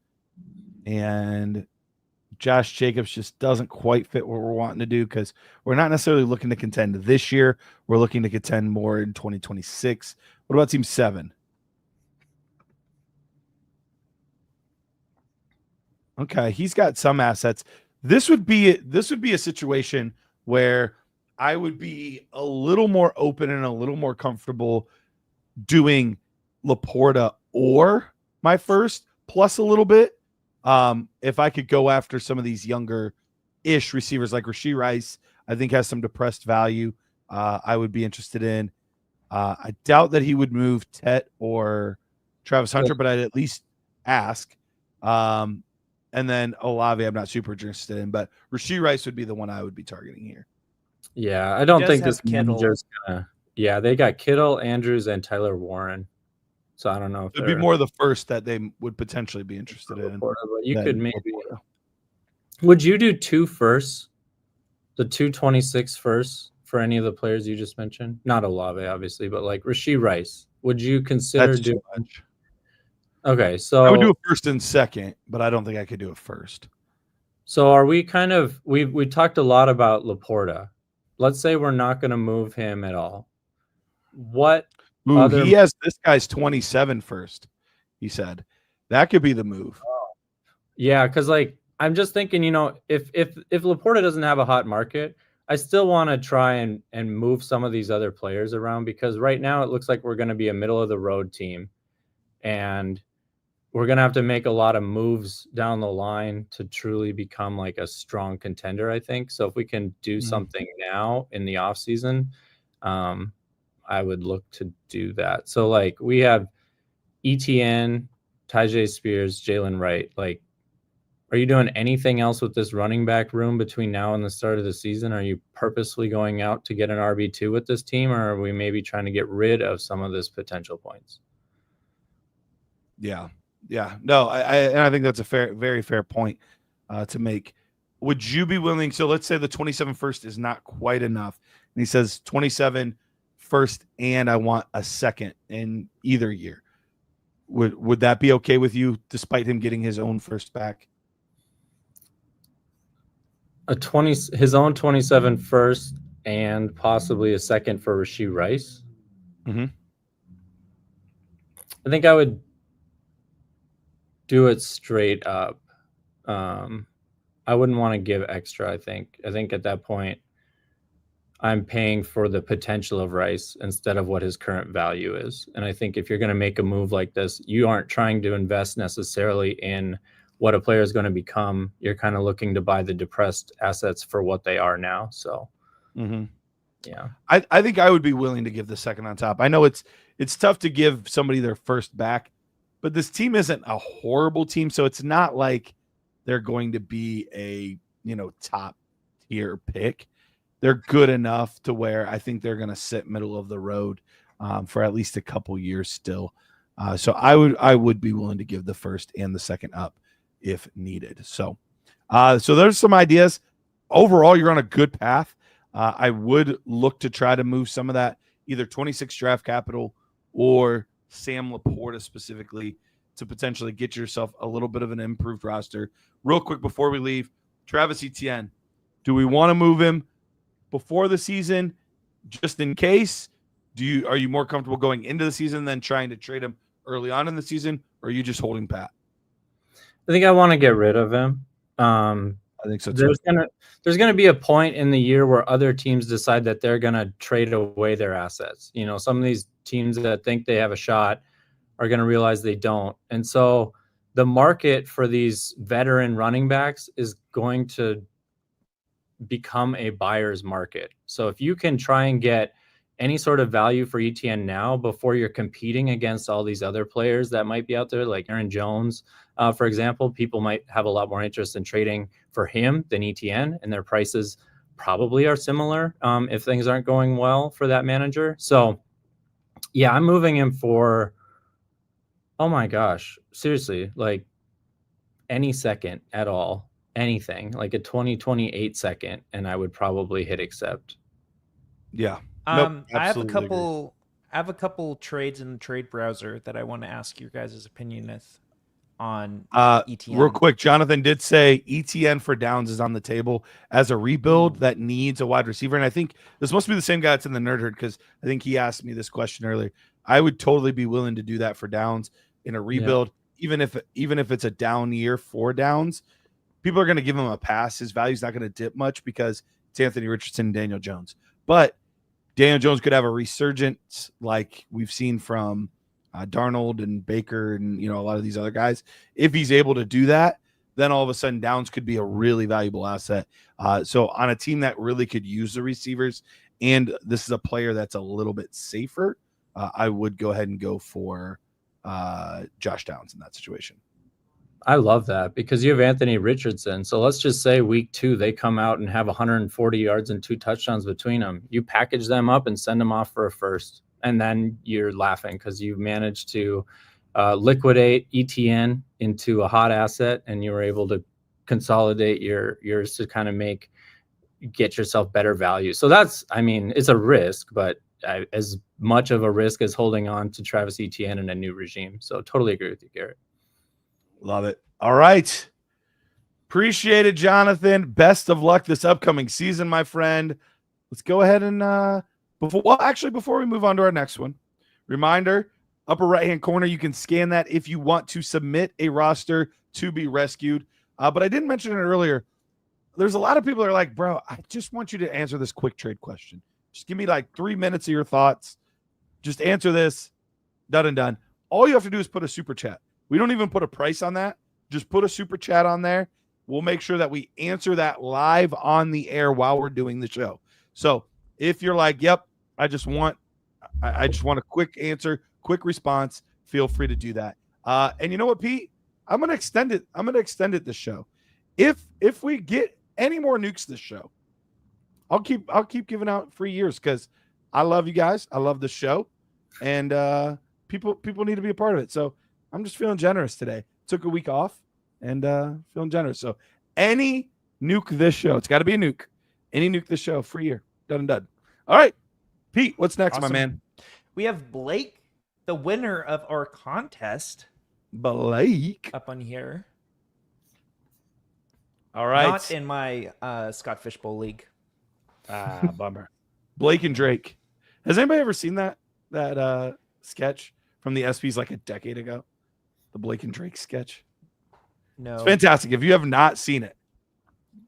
and Josh Jacobs just doesn't quite fit what we're wanting to do because we're not necessarily looking to contend this year. We're looking to contend more in 2026. What about team 7? Okay, he's got some assets. This would be a situation where I would be a little more open and a little more comfortable doing Laporta or my first plus a little bit. If I could go after some of these younger-ish receivers like Rashee Rice, I think has some depressed value. I would be interested in. I doubt that he would move Tet or Travis Hunter, but I'd at least ask. And then Olave, I'm not super interested in, but Rashee Rice would be the one I would be targeting here. Yeah, I don't think this Kittle. manager's gonna. Yeah, they got Kittle, Andrews, and Tyler Warren. So I don't know if it'd be more the first that they would potentially be interested in. But you could maybe. Would you do 2 firsts, the 226 firsts for any of the players you just mentioned? Not Olave, obviously, but like Rashee Rice. Would you consider That's doing? too much. Okay, so I would do a first and second, but I don't think I could do a first. So are we kind of we talked a lot about Laporta. Let's say we're not going to move him at all. what Ooh, other he has this guy's 27 first. He said that could be the move. Yeah, because like I'm just thinking, if Laporta doesn't have a hot market, I still want to try and move some of these other players around, because right now it looks like we're going to be a middle of the road team, and we're going to have to make a lot of moves down the line to truly become like a strong contender, I think. So if we can do something now in the off season, I would look to do that. So like we have ETN, Tyjae Spears, Jalen Wright. Like, are you doing anything else with this running back room between now and the start of the season? Are you purposely going out to get an RB2 with this team, or are we maybe trying to get rid of some of this potential points? Yeah. No, I think that's a very fair point to make. Would you be willing? So let's say the 27 first is not quite enough, and he says 27 first, and I want a second in either year. Would that be okay with you, despite him getting his own first back? His own 27 first and possibly a second for Rashee Rice. Mm-hmm. I think I would do it straight up. I wouldn't want to give extra. I think at that point, I'm paying for the potential of Rice instead of what his current value is. And I think if you're going to make a move like this, you aren't trying to invest necessarily in what a player is going to become. You're kind of looking to buy the depressed assets for what they are now. So, yeah, I think I would be willing to give the second on top. I know it's tough to give somebody their first back, but this team isn't a horrible team, so it's not like they're going to be a top tier pick. They're good enough to where I think they're going to sit middle of the road for at least a couple years still. So I would be willing to give the first and the second up if needed. So there's some ideas. Overall, you're on a good path. I would look to try to move some of that either 26 draft capital or Sam Laporta specifically to potentially get yourself a little bit of an improved roster. Real quick before we leave, Travis Etienne, do we want to move him before the season just in case? Are you more comfortable going into the season than trying to trade him early on in the season, or are you just holding pat? I think I want to get rid of him. I think so too. There's gonna be a point in the year where other teams decide that they're gonna trade away their assets. Some of these teams that think they have a shot are gonna realize they don't. And so the market for these veteran running backs is going to become a buyer's market. So if you can try and get any sort of value for ETN now before you're competing against all these other players that might be out there, like Aaron Jones, for example, people might have a lot more interest in trading for him than ETN, and their prices probably are similar if things aren't going well for that manager. So yeah, I'm moving him for, oh my gosh, seriously, like any second at all, anything, like a 2028 second, and I would probably hit accept. Yeah. I have a couple trades in the trade browser that I want to ask your guys' opinion with on ETN. Real quick, Jonathan did say ETN for Downs is on the table as a rebuild that needs a wide receiver. And I think this must be the same guy that's in the Nerd Herd, because I think he asked me this question earlier. I would totally be willing to do that for Downs in a rebuild, even if it's a down year for Downs. People are going to give him a pass. His value's not going to dip much because it's Anthony Richardson and Daniel Jones. But Daniel Jones could have a resurgence like we've seen from Darnold and Baker and a lot of these other guys. If he's able to do that, then all of a sudden Downs could be a really valuable asset. So on a team that really could use the receivers, and this is a player that's a little bit safer, I would go ahead and go for Josh Downs in that situation. I love that because you have Anthony Richardson. So let's just say week 2, they come out and have 140 yards and 2 touchdowns between them. You package them up and send them off for a first. And then you're laughing because you've managed to liquidate ETN into a hot asset, and you were able to consolidate yours to kind of get yourself better value. So it's a risk, but as much of a risk as holding on to Travis Etienne in a new regime. So totally agree with you, Garrett. Love it. All right. Appreciate it, Jonathan. Best of luck this upcoming season, my friend. Let's go ahead and Before we move on to our next one, reminder, upper right-hand corner, you can scan that if you want to submit a roster to be rescued. But I didn't mention it earlier. There's a lot of people that are like, bro, I just want you to answer this quick trade question. Just give me like 3 minutes of your thoughts. Just answer this. Done and done. All you have to do is put a super chat. We don't even put a price on that. Just put a super chat on there. We'll make sure that we answer that live on the air while we're doing the show. So if you're like, yep, I just want a quick answer, quick response, feel free to do that. And you know what, Pete? I'm gonna extend it this show. If we get any more nukes this show, I'll keep giving out free years because I love you guys. I love the show, and people need to be a part of it. So I'm just feeling generous today. Took a week off and feeling generous. So any nuke this show, it's got to be a nuke. Any nuke this show, free year, done and done. All right, Pete, what's next, Awesome. my man? We have Blake, the winner of our contest, Blake up on here. All right. Not in my Scott Fishbowl league. Bummer. Blake and Drake. Has anybody ever seen that sketch from the ESPYs like a decade ago? The Blake and Drake sketch. No. It's fantastic. If you have not seen it,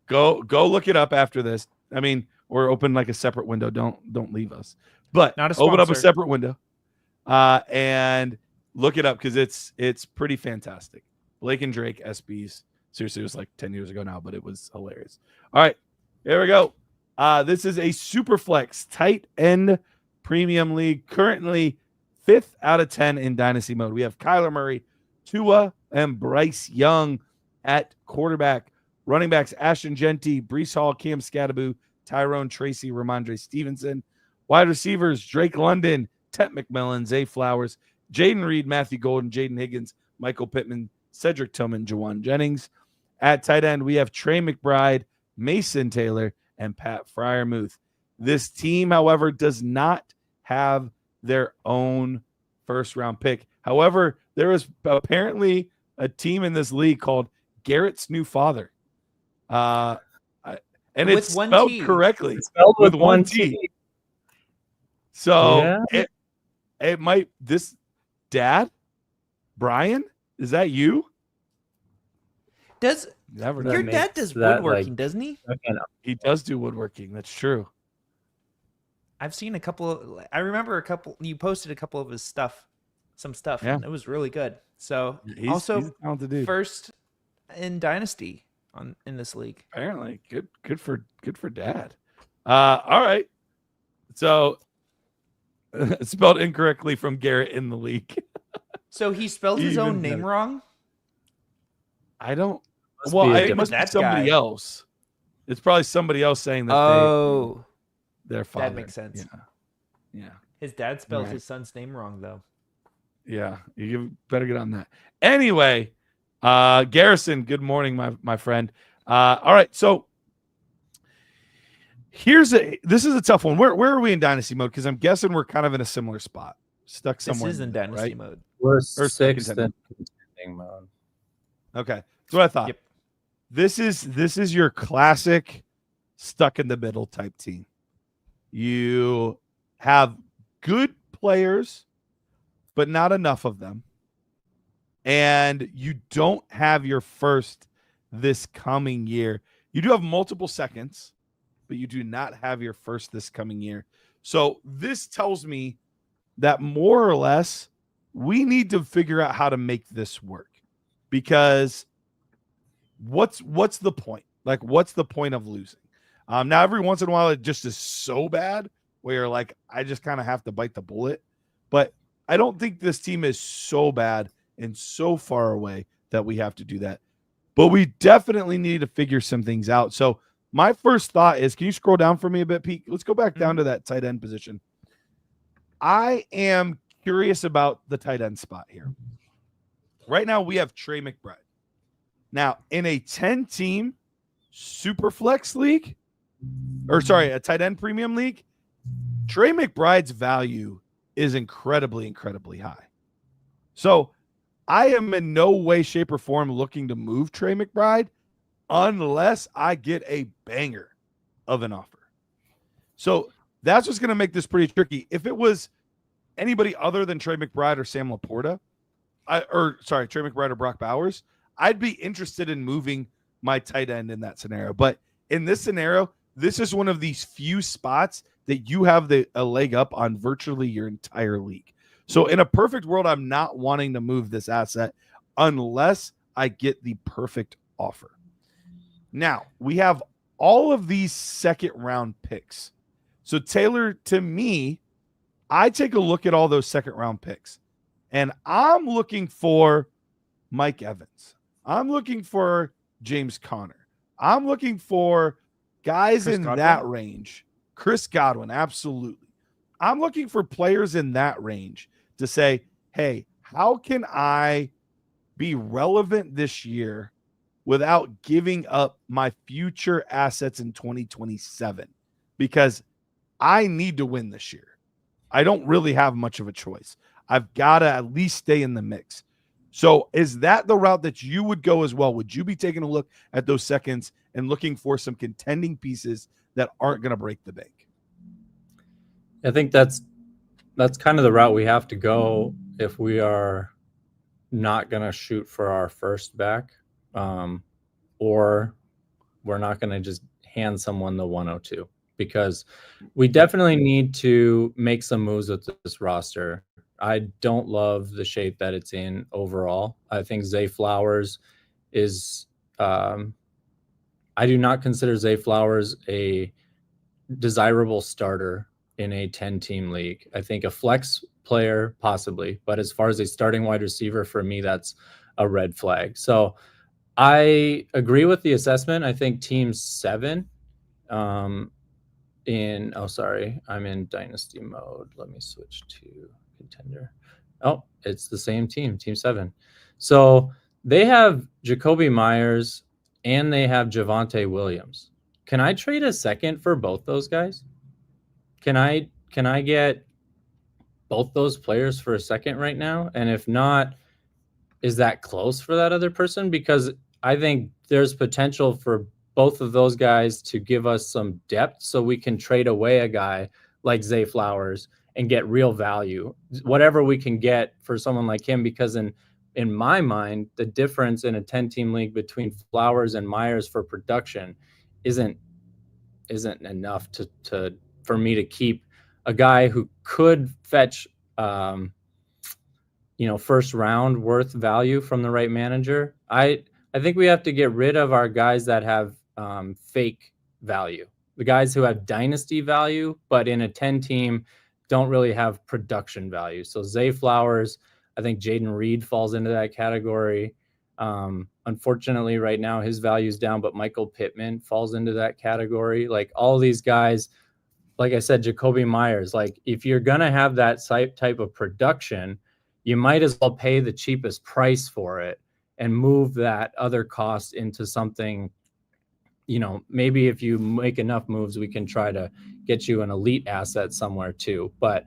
go look it up after this. I mean, or open like a separate window. Don't leave us. But Not a open up a sponsor. separate window and look it up because it's pretty fantastic. Blake and Drake ESPYs. Seriously, it was like 10 years ago now, but it was hilarious. All right, here we go. This is a super flex tight end premium league, currently 5th out of 10 in dynasty mode. We have Kyler Murray, Tua, and Bryce Young at quarterback. Running backs, Ashton Genty, Breece Hall, Cam Scattaboo, Tyrone Tracy, Ramondre Stevenson. Wide receivers, Drake London, Tet McMillan, Zay Flowers, Jaden Reed, Matthew Golden, Jaden Higgins, Michael Pittman, Cedric Tillman, Jawan Jennings. At tight end, we have Trey McBride, Mason Taylor, and Pat Fryermuth. This team, however, does not have their own first-round pick. However, there is apparently a team in this league called Garrett's New Father. And With it's one spelled T. correctly. It's spelled with one T. So Yeah. it might, this dad, Brian, is that you? Does Never know. your makes dad does that, woodworking, like, doesn't he? Okay, no. He does do woodworking. That's true. I've seen a couple of. I remember a couple. You posted a couple of his stuff, some stuff. Yeah. And it was really good. So He's also a talented dude. first in Dynasty in this league. Apparently, good for dad. All right. So it's spelled incorrectly from Garrett in the league. So he spelled his Even own name better. wrong. I don't. Must Well, be a it different- must be That somebody guy. else. It's probably somebody else saying that Oh, their father. that makes sense. Yeah. His dad spelled Right. his son's name wrong though. Yeah. You better get on that. Anyway, Garrison, good morning, my friend. All right. So this is a tough one. Where are we in dynasty mode? Because I'm guessing we're kind of in a similar spot. Stuck somewhere. This is in the middle, Dynasty right? mode. We're stuck 6th contender. in contending mode. Okay. That's what I thought. Yep. This is your classic stuck in the middle type team. You have good players, but not enough of them. And you don't have your first this coming year. You do have multiple seconds, but you do not have your first this coming year. So this tells me that more or less we need to figure out how to make this work, because what's the point? Like, what's the point of losing? Now, every once in a while, it just is so bad where you're like, I just kind of have to bite the bullet. But I don't think this team is so bad and so far away that we have to do that. But we definitely need to figure some things out. So my first thought is, can you scroll down for me a bit, Pete? Let's go back down to that tight end position. I am curious about the tight end spot here. Right now, we have Trey McBride. Now, in a 10-team super flex league, or sorry, a tight end premium league, Trey McBride's value is incredibly, incredibly high. So I am in no way, shape, or form looking to move Trey McBride unless I get a banger of an offer. So That's what's going to make this pretty tricky. If it was anybody other than Trey McBride or Sam Laporta, Trey McBride or Brock Bowers, I'd be interested in moving my tight end in that scenario. But in this scenario, this is one of these few spots that you have a leg up on virtually your entire league. So in a perfect world, I'm not wanting to move this asset unless I get the perfect offer. Now, we have all of these second round picks. So Taylor, to me, I take a look at all those second round picks, and I'm looking for Mike Evans. I'm looking for James Conner. I'm looking for guys in that range. Chris Godwin, absolutely. I'm looking for players in that range to say, hey, how can I be relevant this year without giving up my future assets in 2027? Because I need to win this year. I don't really have much of a choice. I've got to at least stay in the mix. So is that the route that you would go as well? Would you be taking a look at those seconds and looking for some contending pieces that aren't going to break the bank? I think that's kind of the route we have to go if we are not going to shoot for our first back, or we're not going to just hand someone the 102, because we definitely need to make some moves with this roster. I don't love the shape that it's in overall. I think Zay Flowers is I do not consider Zay Flowers a desirable starter in a 10-team league. I think a flex player, possibly, but as far as a starting wide receiver, for me, that's a red flag. So I agree with the assessment. I think team 7 I'm in Dynasty mode. Let me switch to contender. Oh, it's the same team 7. So they have Jacoby Myers and they have Javonte Williams. Can I trade a second for both those guys? Can I get both those players for a second right now? And if not, is that close for that other person? Because I think there's potential for both of those guys to give us some depth so we can trade away a guy like Zay Flowers and get real value, whatever we can get for someone like him. Because in my mind, the difference in a 10-team league between Flowers and Myers for production isn't enough to for me to keep a guy who could fetch first round worth value from the right manager. I think we have to get rid of our guys that have fake value, the guys who have dynasty value, but in a 10-team don't really have production value. So Zay Flowers, I think Jaden Reed falls into that category. Unfortunately, right now his value is down, but Michael Pittman falls into that category. Like all these guys, like I said, Jacoby Myers, like if you're going to have that type of production, you might as well pay the cheapest price for it and move that other cost into something, maybe if you make enough moves, we can try to get you an elite asset somewhere too. But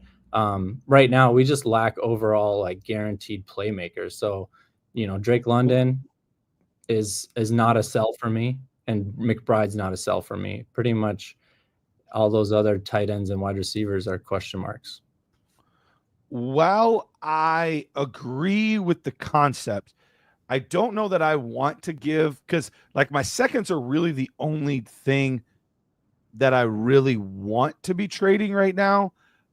right now we just lack overall like guaranteed playmakers. So, Drake London is not a sell for me, and McBride's not a sell for me. Pretty much all those other tight ends and wide receivers are question marks. While I agree with the concept, I don't know that I want to give, because like my seconds are really the only thing that I really want to be trading right now.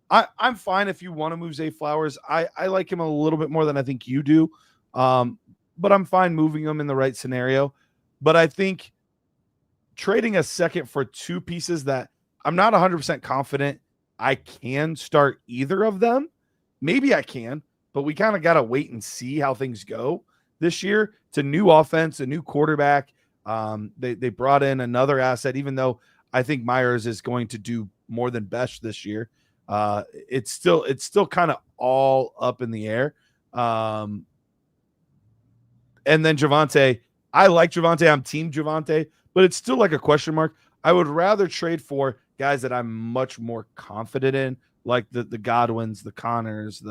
I'm fine if you want to move Zay Flowers. I like him a little bit more than I think you do. But I'm fine moving him in the right scenario. But I think trading a second for two pieces that I'm not 100% confident I can start either of them. Maybe I can, but we kind of got to wait and see how things go this year. It's a new offense, a new quarterback. They brought in another asset, even though I think Myers is going to do more than best this year. It's still kind of all up in the air. And then Javonte, I like Javonte. I'm team Javonte, but it's still like a question mark. I would rather trade for guys that I'm much more confident in, like the Godwins, the Connors,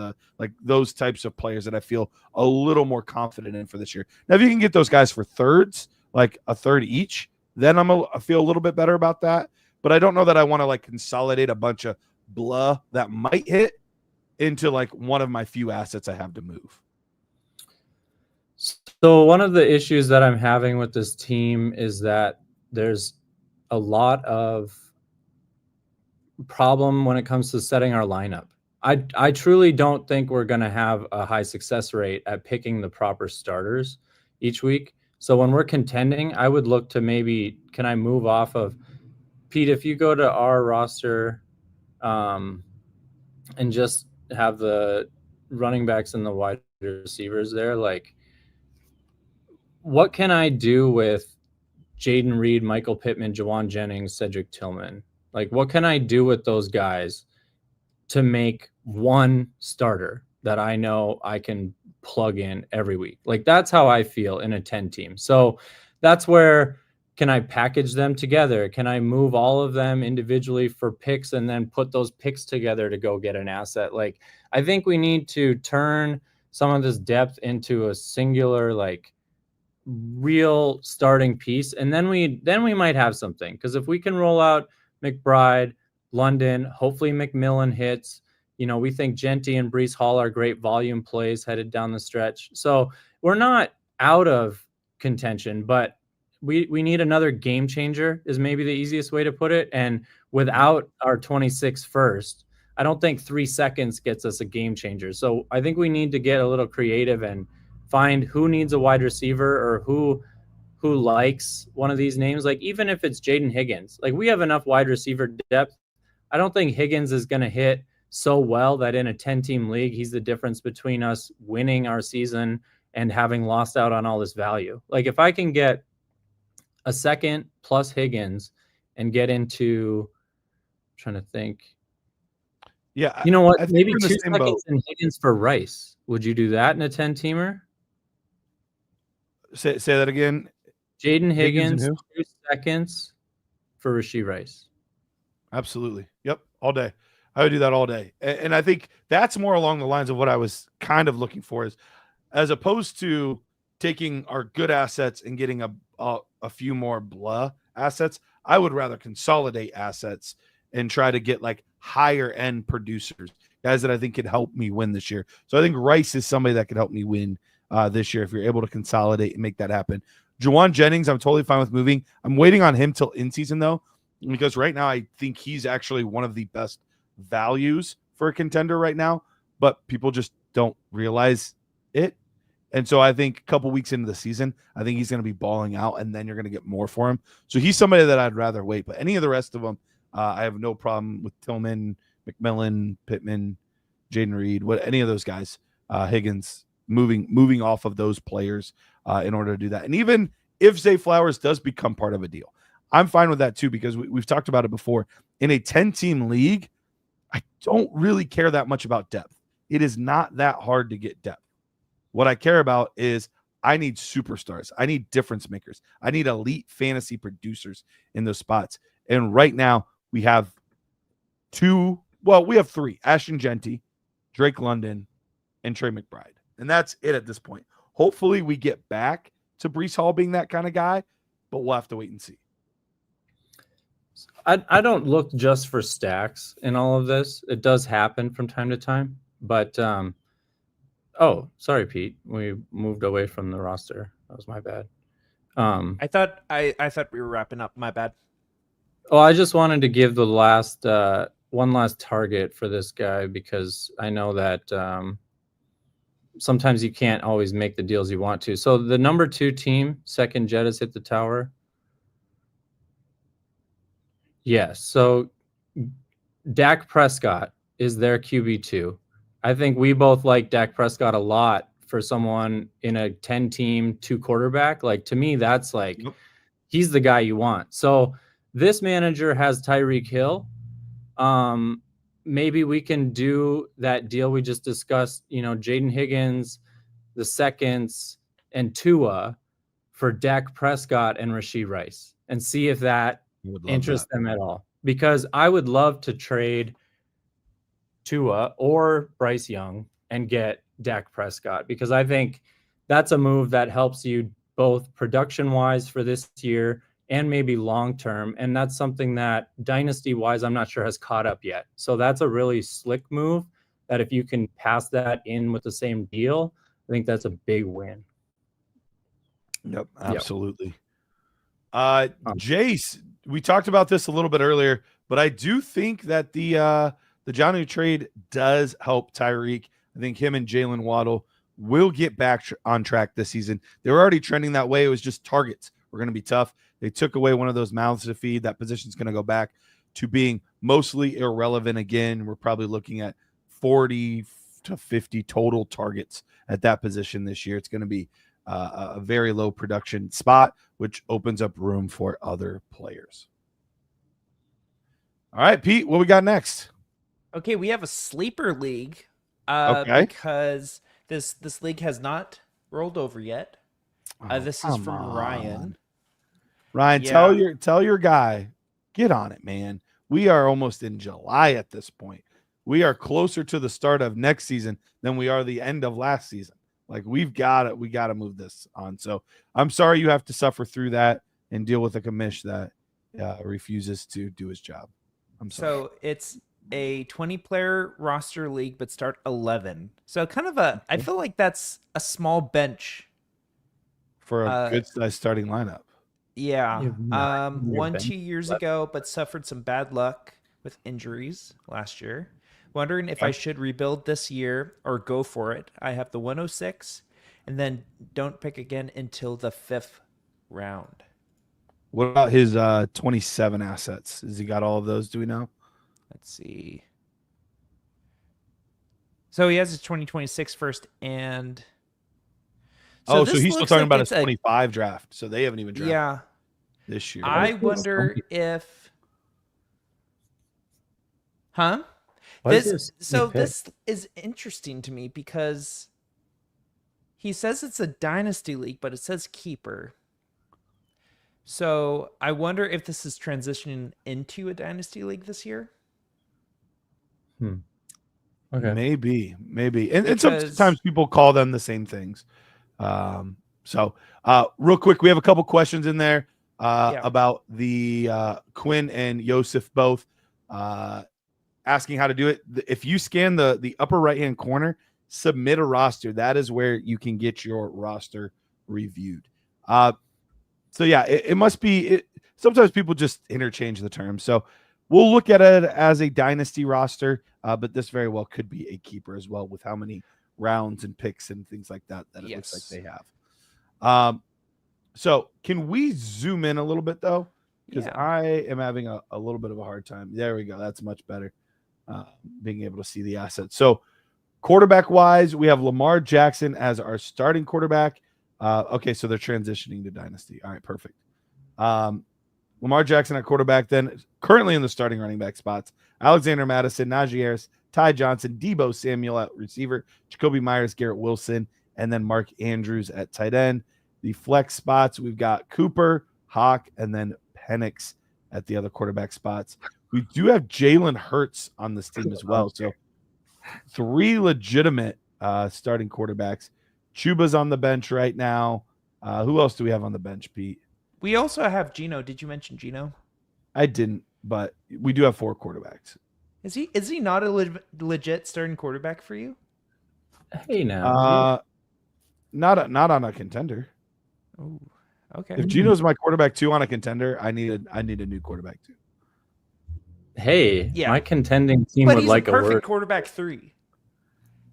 those types of players that I feel a little more confident in for this year. Now, if you can get those guys for thirds, like a third each, then I feel a little bit better about that. but I don't know that I want to like consolidate a bunch of blah that might hit into like one of my few assets I have to move. So one of the issues that I'm having with this team is that there's a lot of problem when it comes to setting our lineup. I truly don't think we're going to have a high success rate at picking the proper starters each week. So when we're contending, I would look to maybe, can I move off of Pete? If you go to our roster and just have the running backs and the wide receivers there, like, what can I do with Jaden Reed, Michael Pittman, Jawan Jennings, Cedric Tillman? Like, what can I do with those guys to make one starter that I know I can plug in every week? Like, that's how I feel in a 10 team. So that's where, can I package them together? Can I move all of them individually for picks and then put those picks together to go get an asset? Like, I think we need to turn some of this depth into a singular, like, real starting piece, and then we might have something. Because if we can roll out McBride, London, hopefully McMillan hits, we think Genty and Breece Hall are great volume plays headed down the stretch. So we're not out of contention, but we need another game changer is maybe the easiest way to put it. And without our 26 first, I don't think 3 seconds gets us a game changer. So I think we need to get a little creative and find who needs a wide receiver or who likes one of these names. Like, even if it's Jaden Higgins, like, we have enough wide receiver depth. I don't think Higgins is going to hit so well that in a 10-team league, he's the difference between us winning our season and having lost out on all this value. Like, if I can get a second plus Higgins and get into, I'm trying to think. Yeah. You know what? Maybe 2 seconds and Higgins for Rice. Would you do that in a 10-teamer? Say that again. Jaden Higgins 2 seconds for Rashee Rice. Absolutely. Yep. All day. I would do that all day. And I think that's more along the lines of what I was kind of looking for, is as opposed to taking our good assets and getting a few more blah assets, I would rather consolidate assets and try to get like higher end producers, guys that I think could help me win this year. So I think Rice is somebody that could help me win this year if you're able to consolidate and make that happen. Jawan Jennings, I'm totally fine with moving. I'm waiting on him till in season though, because right now I think he's actually one of the best values for a contender right now, but people just don't realize it. And so I think a couple weeks into the season, I think he's going to be balling out, and then you're going to get more for him. So he's somebody that I'd rather wait. But any of the rest of them, I have no problem with Tillman, McMillan, Pittman, Jaden Reed, any of those guys, Higgins, moving off of those players in order to do that. And even if Zay Flowers does become part of a deal, I'm fine with that too, because we've talked about it before. In a 10-team league, I don't really care that much about depth. It is not that hard to get depth. What I care about is I need superstars. I need difference makers. I need elite fantasy producers in those spots. And right now we have we have 3, Ashton Genty, Drake London, and Trey McBride. And that's it at this point. Hopefully we get back to Breece Hall being that kind of guy, but we'll have to wait and see. I don't look just for stacks in all of this. It does happen from time to time, but oh, sorry, Pete. We moved away from the roster. That was my bad. I thought we were wrapping up. My bad. Oh, I just wanted to give the last one last target for this guy, because I know that sometimes you can't always make the deals you want to. So the number 2 team, second Jet has hit the tower. Yes. So Dak Prescott is their QB2. I think we both like Dak Prescott a lot for someone in a 10-team 2 quarterback. Like, to me, that's like, he's the guy you want. So this manager has Tyreek Hill. Maybe we can do that deal we just discussed, Jaden Higgins, the seconds, and Tua for Dak Prescott and Rashee Rice, and see if that interests them at all. Because I would love to trade Tua or Bryce Young and get Dak Prescott, because I think that's a move that helps you both production-wise for this year and maybe long term. And that's something that dynasty wise, I'm not sure has caught up yet. So that's a really slick move that if you can pass that in with the same deal, I think that's a big win. Yep, absolutely. Jace, we talked about this a little bit earlier, but I do think that the Jonnu trade does help Tyreek. I think him and Jalen Waddle will get back on track this season. They were already trending that way. It was just targets were going to be tough. They took away one of those mouths to feed. That position's going to go back to being mostly irrelevant again. We're probably looking at 40 to 50 total targets at that position this year. It's going to be a very low production spot, which opens up room for other players. All right, Pete, what we got next? Okay, we have a sleeper league because this league has not rolled over yet. This is from Ryan. Ryan, Yeah. tell your guy, get on it, man. We are almost in July at this point. We are closer to the start of next season than we are the end of last season. Like we got to move this on. So I'm sorry you have to suffer through that and deal with a commish that refuses to do his job. I'm sorry. So it's a 20-player roster league, but start 11. So kind of I feel like that's a small bench For a good sized starting lineup. Yeah. You've not Won been 2 years ago, but suffered some bad luck with injuries last year. Wondering if I should rebuild this year or go for it. I have the 106 and then don't pick again until the 5th round. What about his 27 assets? Has he got all of those? Do we know? Let's see. So he has his 2026 first and so this he's still looks talking like about his it's 25 draft. So they haven't even drafted Yeah. this year. I wonder if Why is this this is interesting to me because he says it's a dynasty league, but it says keeper. So I wonder if this is transitioning into a dynasty league this year. Okay. Maybe. And Because- sometimes people call them the same things. So real quick, we have a couple questions in there about the Quinn and Yosef both asking how to do it. If you scan the upper right-hand corner, submit a roster. That is where you can get your roster reviewed. So yeah, it must be sometimes people just interchange the terms. So we'll look at it as a dynasty roster, but this very well could be a keeper as well with how many rounds and picks and things like that it looks like they have. So can we zoom in a little bit though? Because I am having a little bit of a hard time. There we go. That's much better. Being able to see the assets. So quarterback wise, we have Lamar Jackson as our starting quarterback. Okay, so they're transitioning to dynasty. All right, perfect. Lamar Jackson at quarterback, then currently in the starting running back spots. Alexander Madison, Najee Harris, Ty Johnson, Debo Samuel at receiver, Jacoby Myers, Garrett Wilson, and then Mark Andrews at tight end. The flex spots, we've got Cooper, Hawk, and then Penix at the other quarterback spots. We do have Jalen Hurts on this team as well. So 3 legitimate starting quarterbacks. Chuba's on the bench right now. Who else do we have on the bench, Pete? We also have Gino. Did you mention Gino? I didn't, but we do have 4 quarterbacks. Is he not a legit starting quarterback for you? Hey now. Not on a contender. Oh, okay. If Gino's my quarterback 2 on a contender, I need a new quarterback 2. Hey, Yeah. my contending team But would he's like a a perfect word. quarterback 3,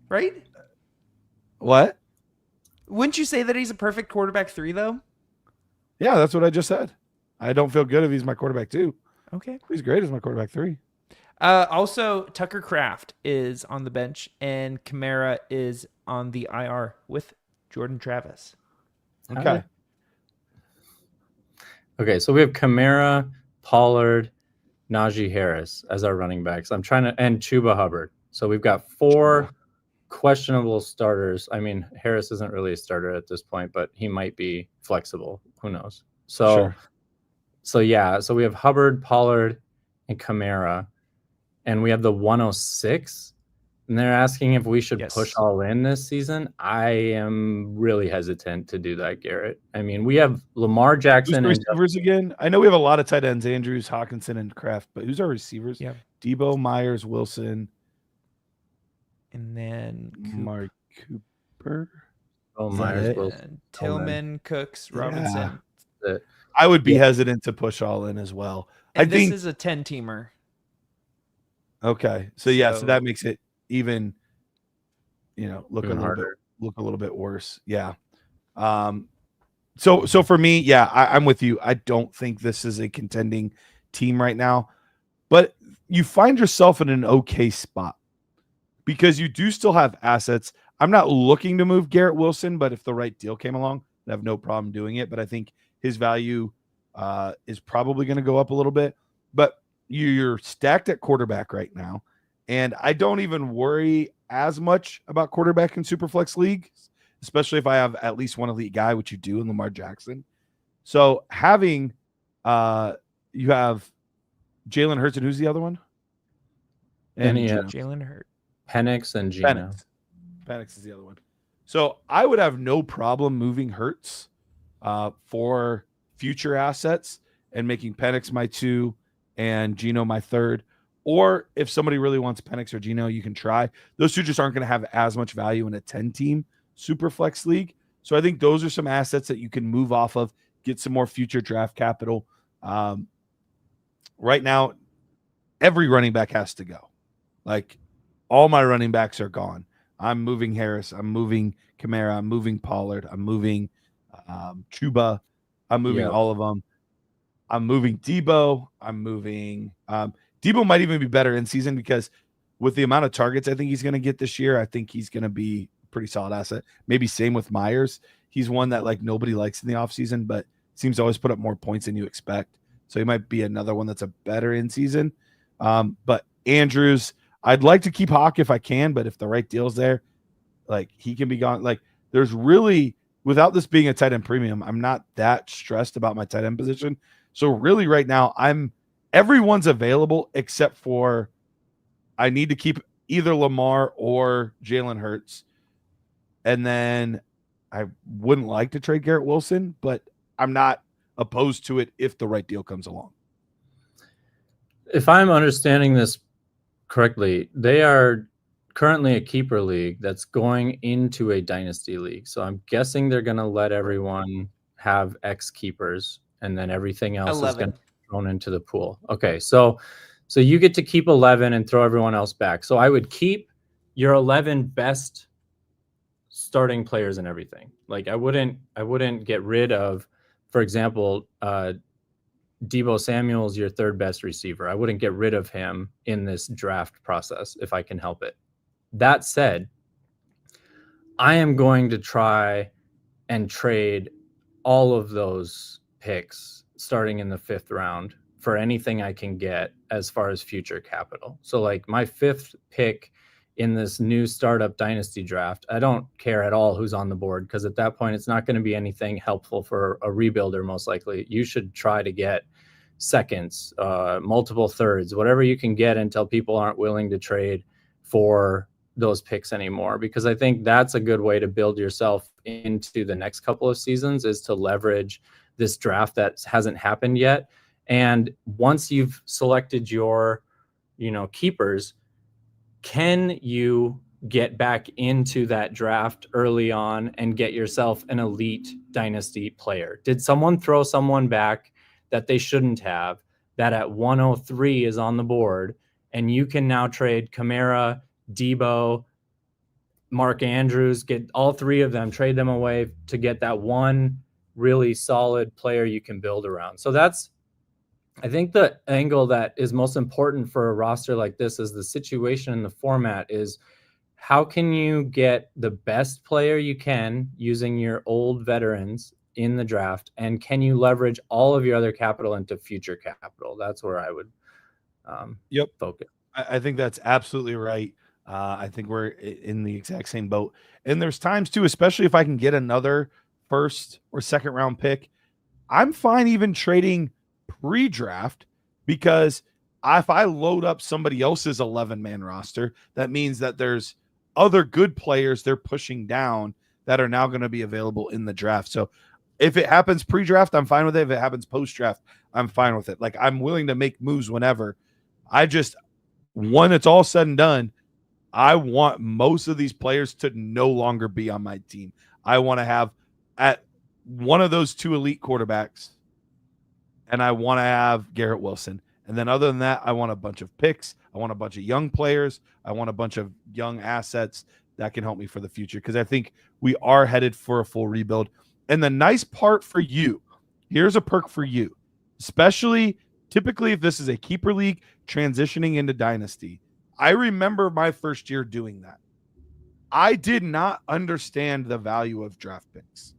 right? What? Wouldn't you say that he's a perfect quarterback 3 though? Yeah, that's what I just said. I don't feel good if he's my quarterback 2. Okay. He's great as my quarterback 3. Also, Tucker Kraft is on the bench, and Kamara is on the IR with Jordan Travis. Okay. Okay, so we have Kamara, Pollard, Najee Harris as our running backs. And Chuba Hubbard. So we've got 4 questionable starters. I mean, Harris isn't really a starter at this point, but he might be flexible. Who knows? So we have Hubbard, Pollard, and Kamara, and we have the 106. and they're asking if we should Yes. push all in this season. I am really hesitant to do that, Garrett. I mean, we have Lamar Who's Jackson the and receivers again? I know we have a lot of tight ends, Andrews, Hawkinson, and Kraft, but who's our receivers? Yeah. Debo, Myers, Wilson, And then Mark Cooper. Oh, Is that Myers, it? Wilson. Tillman, Cooks, Robinson. I would be Yeah. hesitant to push all in as well. And I think this is a 10-teamer. okay. So yeah, so So- that makes it even, look Even a little harder. bit worse. Yeah. So for me, yeah, I'm with you. I don't think this is a contending team right now, but you find yourself in an okay spot because you do still have assets. I'm not looking to move Garrett Wilson, but if the right deal came along, I have no problem doing it. But I think his value is probably going to go up a little bit. But you're stacked at quarterback right now, and I don't even worry as much about quarterback in Superflex leagues, especially if I have at least one elite guy, which you do in Lamar Jackson. So having you have Jalen Hurts, and who's the other one? And he Gino. has Jalen Hurt. Penix and Gino. Penix is the other one. So I would have no problem moving Hurts for future assets and making Penix my 2 and Gino my 3rd. Or if somebody really wants Penix or Gino, you can try. Those two just aren't going to have as much value in a 10-team Superflex league. So I think those are some assets that you can move off of, get some more future draft capital. Right now, every running back has to go. Like, all my running backs are gone. I'm moving Harris. I'm moving Kamara. I'm moving Pollard. I'm moving Chuba. I'm moving all of them. I'm moving Debo. I'm moving Debo might even be better in season because with the amount of targets I think he's going to get this year, I think he's going to be a pretty solid asset. Maybe same with Myers. He's one that like nobody likes in the offseason, but seems to always put up more points than you expect. So he might be another one that's a better in season. But Andrews, I'd like to keep Hawk if I can, but if the right deal's there, like he can be gone. Like there's really, without this being a tight end premium, I'm not that stressed about my tight end position. So really right now everyone's available except for I need to keep either Lamar or Jalen Hurts. And then I wouldn't like to trade Garrett Wilson, but I'm not opposed to it if the right deal comes along. If I'm understanding this correctly, they are currently a keeper league that's going into a dynasty league. So I'm guessing they're going to let everyone have X keepers, and then everything else 11. is going to be thrown into the pool. Okay, so you get to keep 11 and throw everyone else back. So I would keep your 11 best starting players and everything. Like I wouldn't get rid of, for example, Debo Samuel's your 3rd best receiver. I wouldn't get rid of him in this draft process if I can help it. That said, I am going to try and trade all of those picks starting in the 5th round for anything I can get as far as future capital. So like my 5th pick in this new startup dynasty draft, I don't care at all who's on the board because at that point, it's not going to be anything helpful for a rebuilder. Most likely you should try to get seconds, multiple thirds, whatever you can get until people aren't willing to trade for those picks anymore. Because I think that's a good way to build yourself into the next couple of seasons is to leverage this draft that hasn't happened yet. And once you've selected your, keepers, can you get back into that draft early on and get yourself an elite dynasty player? Did someone throw someone back that they shouldn't have, that at 103 is on the board, and you can now trade Kamara, Debo, Mark Andrews, get all 3 of them, trade them away to get that one really solid player you can build around. So that's, I think the angle that is most important for a roster like this is the situation and the format is how can you get the best player you can using your old veterans in the draft, and can you leverage all of your other capital into future capital? That's where I would focus. I think that's absolutely right. I think we're in the exact same boat. And there's times too, especially if I can get another 1st or 2nd round pick, I'm fine even trading pre-draft because if I load up somebody else's 11-man roster, that means that there's other good players they're pushing down that are now going to be available in the draft. So if it happens pre-draft, I'm fine with it. If it happens post-draft, I'm fine with it. Like, I'm willing to make moves whenever. When it's all said and done, I want most of these players to no longer be on my team. I want to have at one of those 2 elite quarterbacks, and I want to have Garrett Wilson. And then other than that, I want a bunch of picks. I want a bunch of young players. I want a bunch of young assets that can help me for the future, because I think we are headed for a full rebuild. And the nice part for you, here's a perk for you, especially typically if this is a keeper league transitioning into Dynasty. I remember my first year doing that. I did not understand the value of draft picks.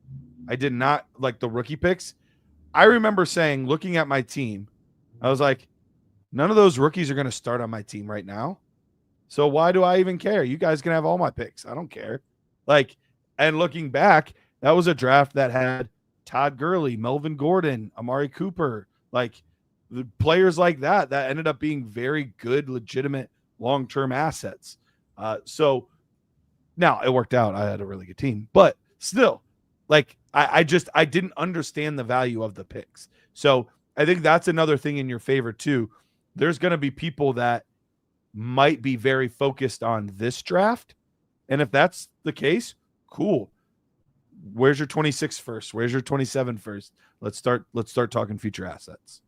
I did not like the rookie picks. I remember saying, looking at my team, I was like, none of those rookies are going to start on my team right now. So why do I even care? You guys can have all my picks. I don't care. Like, and looking back, that was a draft that had Todd Gurley, Melvin Gordon, Amari Cooper, like the players like that ended up being very good, legitimate long-term assets. So now it worked out. I had a really good team, but still, like, I didn't understand the value of the picks. So I think that's another thing in your favor too. There's going to be people that might be very focused on this draft. And if that's the case, cool. Where's your 26 first? Where's your 27 first? Let's start talking future assets.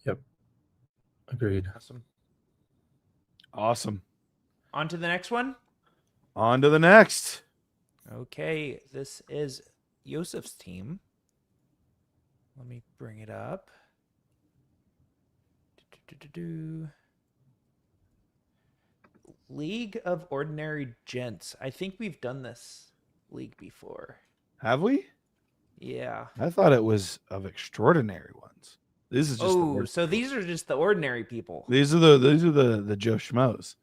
Yep. Agreed. Awesome. On to the next one. On to the next. Okay, this is Yosef's team. Let me bring it up. League of Ordinary Gents. I think we've done this league before. Have we? Yeah. I thought it was of extraordinary ones. This is just so these are just the ordinary people. These are the Joe Schmoes.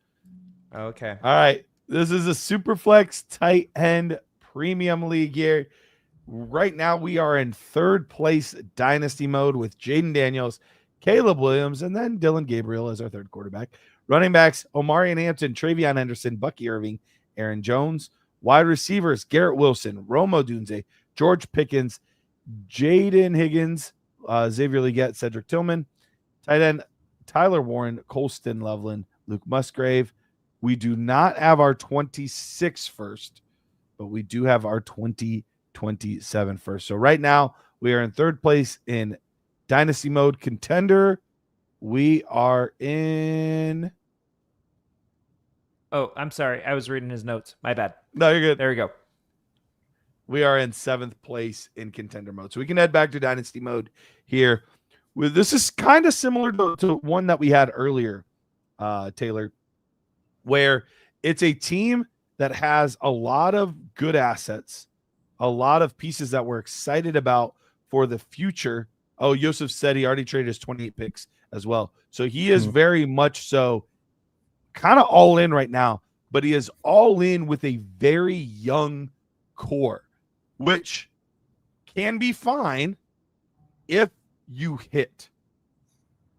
Okay. All right. This is a Superflex tight end premium league here. Right now we are in third place dynasty mode with Jaden Daniels, Caleb Williams, and then Dylan Gabriel as our third quarterback. Running backs, Omarion Hampton, Travion Henderson, Bucky Irving, Aaron Jones. Wide receivers, Garrett Wilson, Romo Dunze, George Pickens, Jaden Higgins, Xavier Legette, Cedric Tillman. Tight end, Tyler Warren, Colston Loveland, Luke Musgrave. We do not have our 26 first, but we do have our 2027 first. So right now we are in third place in dynasty mode contender. We are in. Oh, I'm sorry. I was reading his notes. My bad. No, you're good. There we go. We are in seventh place in contender mode. So we can head back to dynasty mode here. This is kind of similar to one that we had earlier, Taylor, where it's a team that has a lot of good assets, a lot of pieces that we're excited about for the future. Oh, Yosef said he already traded his 28 picks as well. So he is very much so kind of all in right now, but he is all in with a very young core, which can be fine if you hit.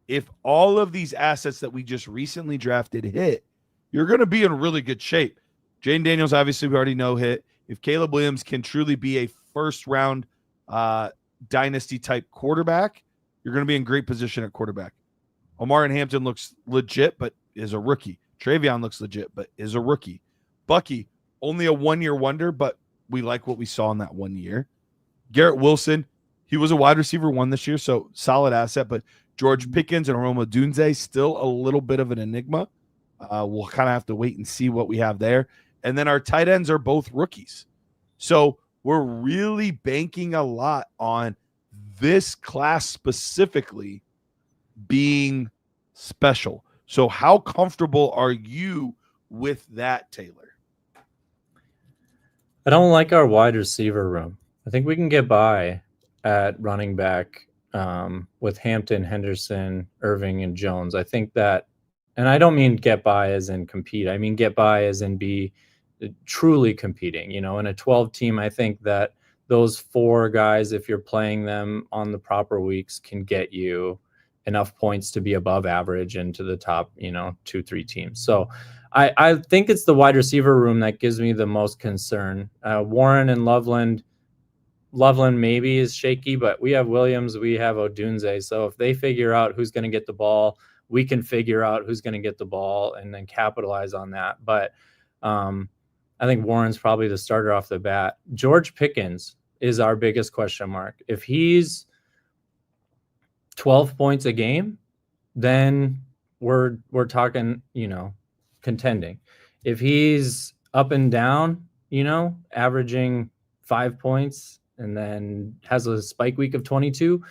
If all of these assets that we just recently drafted hit, you're going to be in really good shape. Jaden Daniels, obviously, we already know hit. If Caleb Williams can truly be a first-round dynasty type quarterback, you're going to be in great position at quarterback. Omarion Hampton looks legit, but is a rookie. Travion looks legit, but is a rookie. Bucky, only a one-year wonder, but we like what we saw in that 1 year. Garrett Wilson, he was a wide receiver 1 this year, so solid asset, but George Pickens and Romo Dunze, still a little bit of an enigma. We'll kind of have to wait and see what we have there. And then our tight ends are both rookies. So we're really banking a lot on this class specifically being special. So how comfortable are you with that, Taylor? I don't like our wide receiver room. I think we can get by at running back with Hampton, Henderson, Irving, and Jones. I think that, and I don't mean get by as in compete. I mean get by as in be truly competing. You know, in a 12 team, I think that those 4 guys, if you're playing them on the proper weeks, can get you enough points to be above average into the top, 2-3 teams. So I think it's the wide receiver room that gives me the most concern. Warren and Loveland maybe is shaky, but we have Williams, we have Odunze. So if they figure out who's going to get the ball, we can figure out who's going to get the ball and then capitalize on that. But I think Warren's probably the starter off the bat. George Pickens is our biggest question mark. If he's 12 points a game, then we're talking, contending. If he's up and down, averaging 5 points and then has a spike week of 22,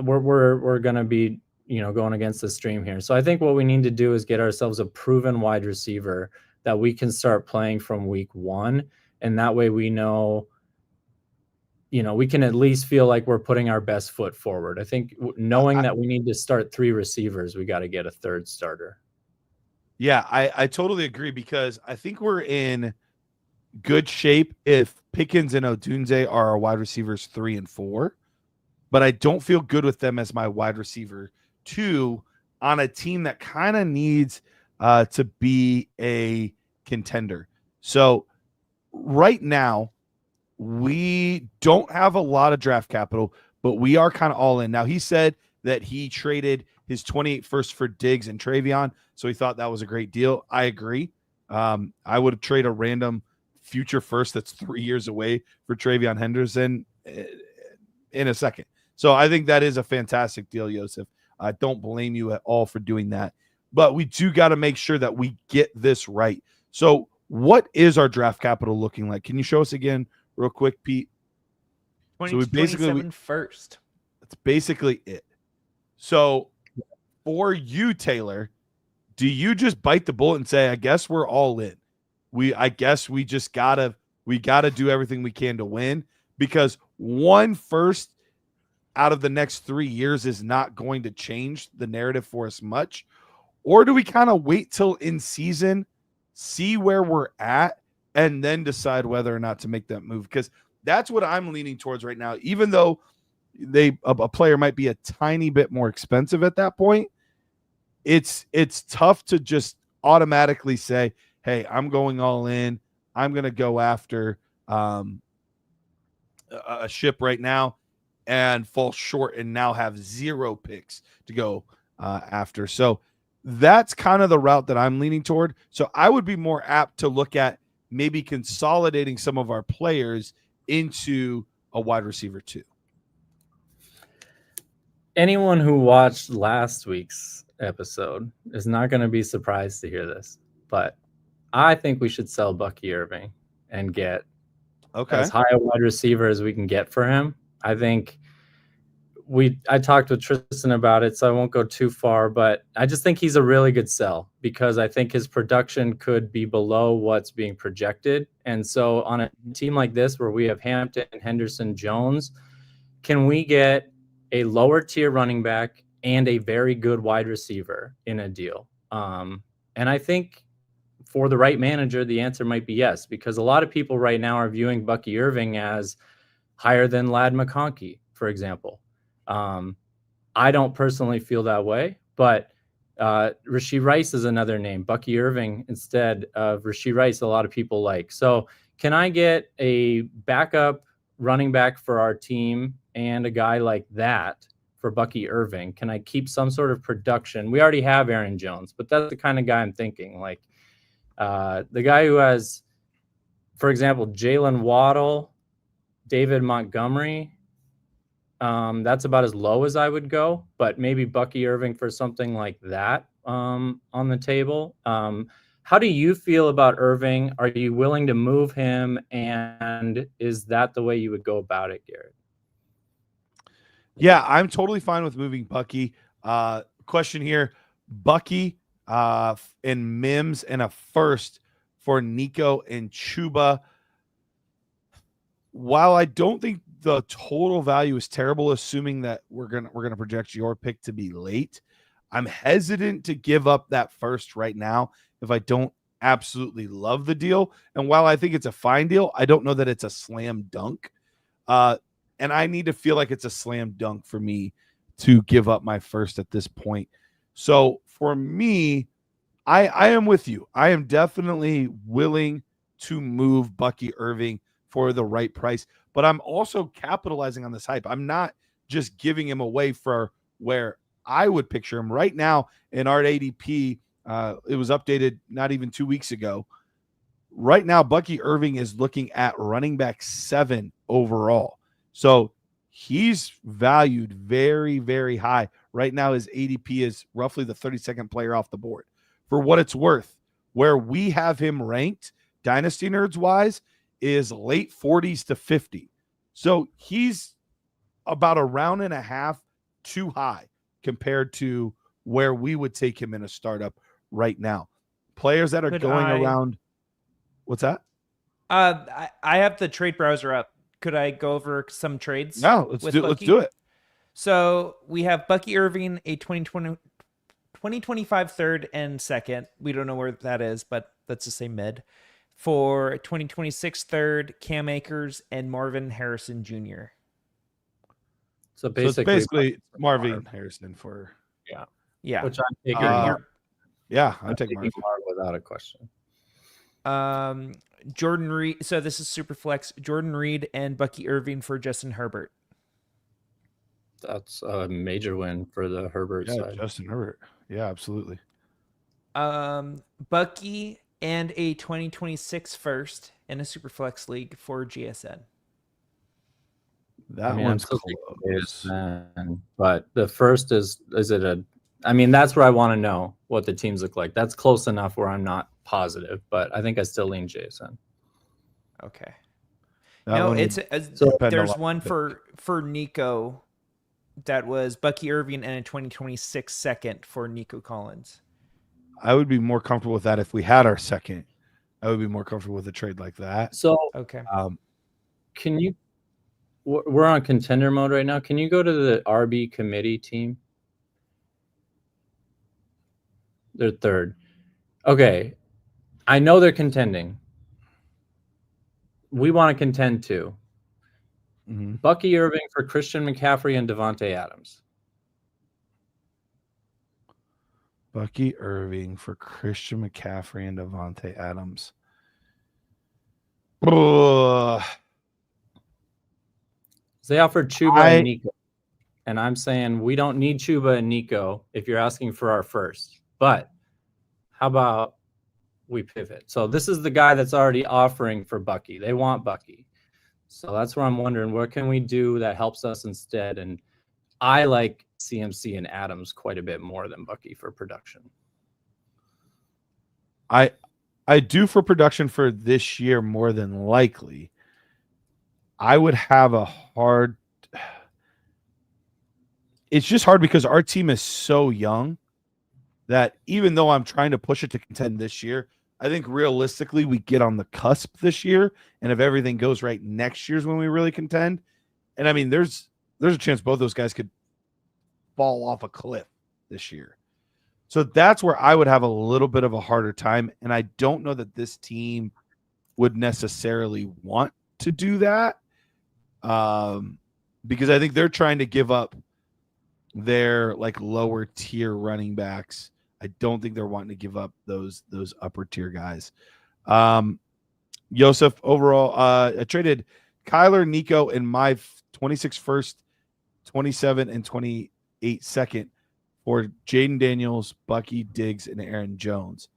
we're going to be, going against the stream here. So I think what we need to do is get ourselves a proven wide receiver that we can start playing from week 1. And that way we know, we can at least feel like we're putting our best foot forward. I think knowing that we need to start 3 receivers, we got to get a 3rd starter. Yeah, I totally agree, because I think we're in good shape if Pickens and Odunze are our wide receivers 3 and 4, but I don't feel good with them as my wide receiver 2 on a team that kind of needs to be a contender. So right now, we don't have a lot of draft capital, but we are kind of all in. Now, he said that he traded his 28 first for Diggs and Travion, so he thought that was a great deal. I agree. I would trade a random future first that's 3 years away for Travion Henderson in a second. So I think that is a fantastic deal, Yosef. I don't blame you at all for doing that. But we do got to make sure that we get this right. So what is our draft capital looking like? Can you show us again real quick, Pete? 20 So we to basically 27 first. That's basically it. So for you, Taylor, do you just bite the bullet and say, I guess we're all in? I guess we just gotta do everything we can to win, because 1 first out of the next 3 years is not going to change the narrative for us much? Or do we kind of wait till in season, see where we're at, and then decide whether or not to make that move? Because that's what I'm leaning towards right now. Even though a player might be a tiny bit more expensive at that point, it's tough to just automatically say, hey, I'm going all in. I'm going to go after a ship right now and fall short and now have 0 picks to go after. So that's kind of the route that I'm leaning toward. So I would be more apt to look at maybe consolidating some of our players into a wide receiver 2. Anyone who watched last week's episode is not going to be surprised to hear this, but I think we should sell Bucky Irving and get as high a wide receiver as we can get for him. I think I talked with Tristan about it, so I won't go too far, but I just think he's a really good sell, because I think his production could be below what's being projected. And so on a team like this, where we have Hampton, Henderson, Jones, can we get a lower tier running back and a very good wide receiver in a deal? And I think for the right manager, the answer might be yes, because a lot of people right now are viewing Bucky Irving as higher than Ladd McConkey, for example. I don't personally feel that way, but Rashee Rice is another name. Bucky Irving instead of Rashee Rice, a lot of people like. So can I get a backup running back for our team and a guy like that for Bucky Irving? Can I keep some sort of production? We already have Aaron Jones, but that's the kind of guy I'm thinking. Like the guy who has, for example, Jalen Waddle, David Montgomery, that's about as low as I would go, but maybe Bucky Irving for something like that on the table. How do you feel about Irving? Are you willing to move him? And is that the way you would go about it, Garrett? Yeah, I'm totally fine with moving Bucky. Question here, Bucky and Mims and a first for Nico and Chuba. While I don't think the total value is terrible, assuming that we're gonna project your pick to be late, I'm hesitant to give up that first right now if I don't absolutely love the deal. And while I think it's a fine deal, I don't know that it's a slam dunk. And I need to feel like it's a slam dunk for me to give up my first at this point. So for me, I am with you. I am definitely willing to move Bucky Irving for the right price, but I'm also capitalizing on this hype. I'm not just giving him away for where I would picture him right now in our ADP. It was updated not even 2 weeks ago. Right now, Bucky Irving is looking at running back 7 overall. So he's valued very, very high. Right now, his ADP is roughly the 32nd player off the board. For what it's worth, where we have him ranked, Dynasty Nerds wise, is late 40s to 50. So he's about a round and a half too high compared to where we would take him in a startup right now. Players that are going around. What's that? I have the trade browser up. Could I go over some trades? No, let's do it. So we have Bucky Irving, a 2025 third and second. We don't know where that is, but that's the same mid. For 2026 third, Cam Akers and Marvin Harrison Jr. So it's basically Marvin Harrison for yeah. Which I'm taking. I'm taking Marvin without a question. Jordan Reed. So this is super flex. Jordan Reed and Bucky Irving for Justin Herbert. That's a major win for the Herbert side. Justin Herbert. Yeah, absolutely. Bucky and a 2026 first in a super flex league for GSN. One's close. But the first is it a? I mean, that's where I want to know what the teams look like. That's close enough where I'm not positive, but I think I still lean JSN. Okay. There's one for Nico that was Bucky Irving and a 2026 second for Nico Collins. I would be more comfortable with that if we had our second. I would be more comfortable with a trade like that. So okay. Can you? We're on contender mode right now. Can you go to the RB committee team? They're third. Okay. I know they're contending. We want to contend too. Mm-hmm. Bucky Irving for Christian McCaffrey and Devontae Adams. Bucky Irving for Christian McCaffrey and Devontae Adams. They offered Chuba and Nico. And I'm saying we don't need Chuba and Nico if you're asking for our first. But how about we pivot? So this is the guy that's already offering for Bucky. They want Bucky. So that's where I'm wondering, what can we do that helps us instead? And I like CMC and Adams quite a bit more than Bucky for production. I do for production for this year more than likely. I would have a hard. It's just hard because our team is so young that even though I'm trying to push it to contend this year, I think realistically we get on the cusp this year. And if everything goes right, next year's when we really contend. And I mean, there's a chance both those guys could fall off a cliff this year. So that's where I would have a little bit of a harder time. And I don't know that this team would necessarily want to do that. Because I think they're trying to give up their like lower tier running backs. I don't think they're wanting to give up those upper tier guys. Yosef, overall, I traded Kyler, Nico, and my 26 first, 27 and 28 second for Jaden Daniels, Bucky, Diggs, and Aaron Jones.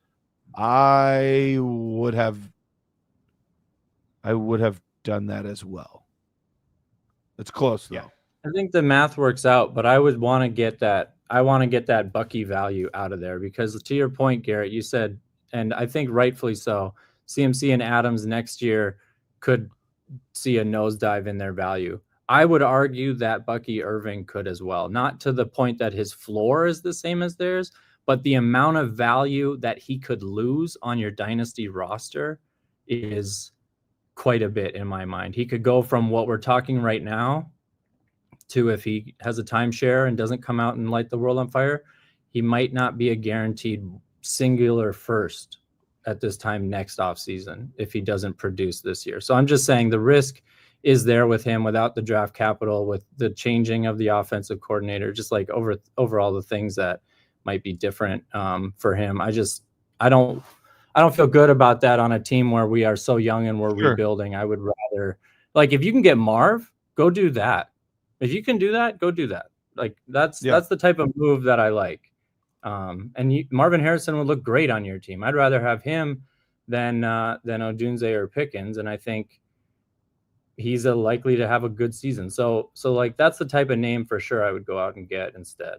I would have done that as well. It's close though. Yeah. I think the math works out, but I would want to get that. I want to get that Bucky value out of there because, to your point, Garrett, you said, and I think rightfully so, CMC and Adams next year could see a nosedive in their value. I would argue that Bucky Irving could as well, not to the point that his floor is the same as theirs, but the amount of value that he could lose on your dynasty roster is quite a bit in my mind. He could go from what we're talking right now to, if he has a timeshare and doesn't come out and light the world on fire, he might not be a guaranteed singular first at this time next offseason if he doesn't produce this year. So I'm just saying the risk is there with him without the draft capital, with the changing of the offensive coordinator, just like overall the things that might be different for him. I don't feel good about that on a team where we are so young and we're rebuilding. I would rather, like, if you can get Marv, go do that. If you can do that, go do that. Like that's the type of move that I like. And Marvin Harrison would look great on your team. I'd rather have him than Odunze or Pickens, and I think he's likely to have a good season. So like that's the type of name for sure I would go out and get instead.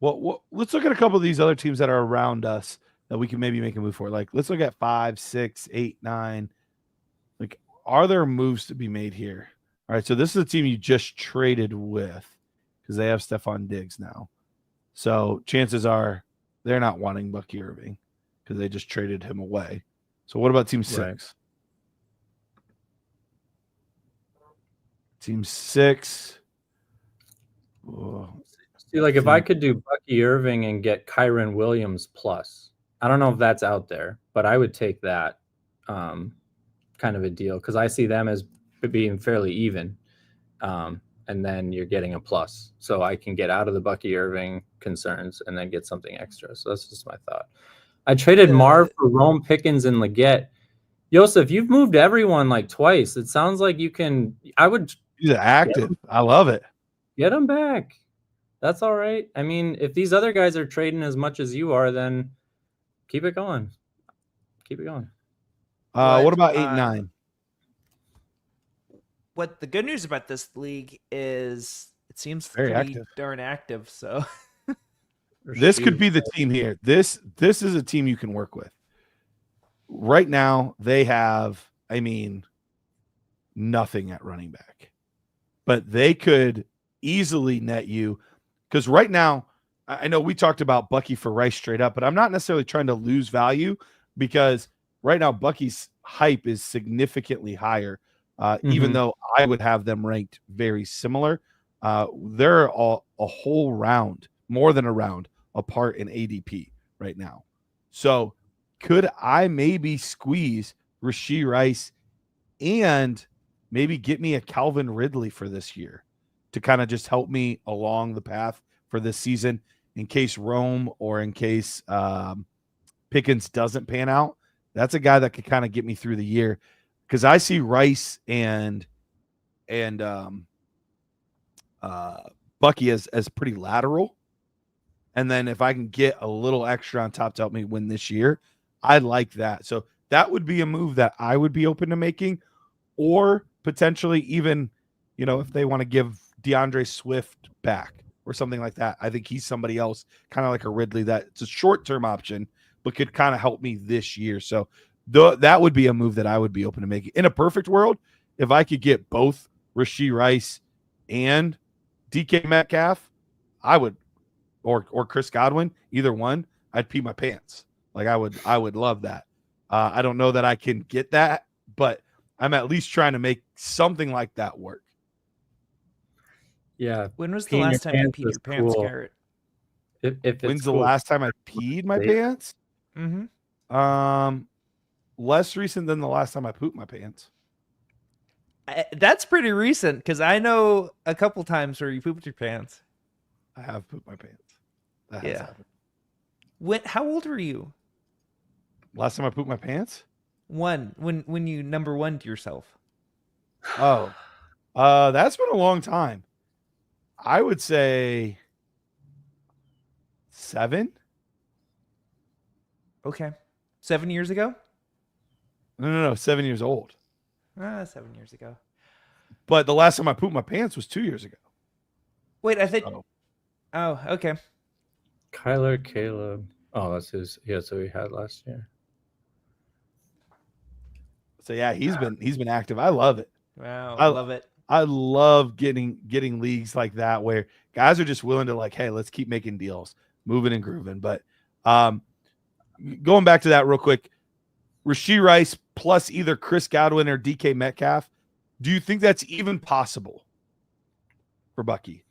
Well, let's look at a couple of these other teams that are around us that we can maybe make a move for. Like, let's look at 5, 6, 8, 9. Like, are there moves to be made here? All right, so this is a team you just traded with because they have Stephon Diggs now. So chances are they're not wanting Bucky Irving because they just traded him away. So what about Team 6? Right. Team 6. See, like if I could do Bucky Irving and get Kyron Williams plus, I don't know if that's out there, but I would take that kind of a deal because I see them as being fairly even. And then you're getting a plus. So I can get out of the Bucky Irving concerns and then get something extra. So that's just my thought. I traded Marv for Rome, Pickens, and Leggett. Yosef, you've moved everyone like twice. It sounds like you can. I would. He's active. I love it. Get them back. That's all right. I mean, if these other guys are trading as much as you are, then keep it going. Keep it going. What about 8 and 9? What the good news about this league is it seems very pretty active. darn active. So this could be the team here. This is a team you can work with. Right now, they have, nothing at running back. But they could easily net you. Because right now, I know we talked about Bucky for Rice straight up, but I'm not necessarily trying to lose value because right now Bucky's hype is significantly higher. Even though I would have them ranked very similar, they're all a whole round, more than a round apart in ADP right now. So could I maybe squeeze Rashee Rice and maybe get me a Calvin Ridley for this year to kind of just help me along the path for this season in case Rome or in case Pickens doesn't pan out? That's a guy that could kind of get me through the year. Because I see Rice and Bucky as pretty lateral. And then if I can get a little extra on top to help me win this year, I like that. So that would be a move that I would be open to making. Or potentially even, if they want to give DeAndre Swift back or something like that. I think he's somebody else, kind of like a Ridley, that it's a short-term option, but could kind of help me this year. So that would be a move that I would be open to making. In a perfect world, if I could get both Rashee Rice and DK Metcalf, I would, or Chris Godwin, either one, I'd pee my pants. Like I would love that. I don't know that I can get that, but I'm at least trying to make something like that work. Yeah. When was the last time you peed your pants, Garrett? When's the last time I peed my pants? Mm-hmm. Less recent than the last time I pooped my pants. That's pretty recent because I know a couple times where you pooped your pants. I have pooped my pants. That has happened. How old were you? Last time I pooped my pants? When you number one to yourself. Oh, that's been a long time. I would say 7. Okay. 7 years ago? No, 7 years old. 7 years ago. But the last time I pooped my pants was 2 years ago. Wait, I think. Oh, okay. Kyler, Caleb. Oh, that's his. Yeah, so he had last year. So yeah, he's been active. I love it. Wow, I love it. I love getting leagues like that where guys are just willing to like, hey, let's keep making deals, moving and grooving. But going back to that real quick, Rashee Rice plus either Chris Godwin or DK Metcalf. Do you think that's even possible for Bucky?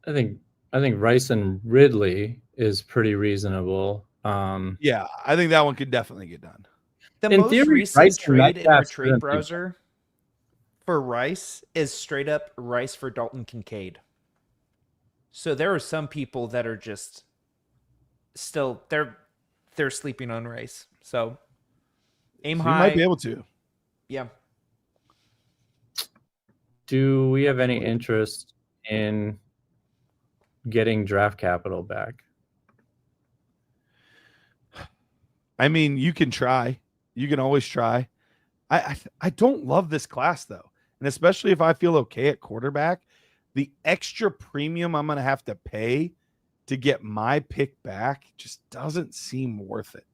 I think Rice and Ridley is pretty reasonable. Yeah, I think that one could definitely get done. The most recent trade in our trade browser for Rice is straight up Rice for Dalton Kincaid. So there are some people that are just still they're sleeping on Rice. So aim So high. you might be able to. Yeah. Do we have any interest in getting draft capital back? I mean, you can try. You can always try. I don't love this class though, and especially if I feel okay at quarterback, the extra premium I'm going to have to pay to get my pick back just doesn't seem worth it.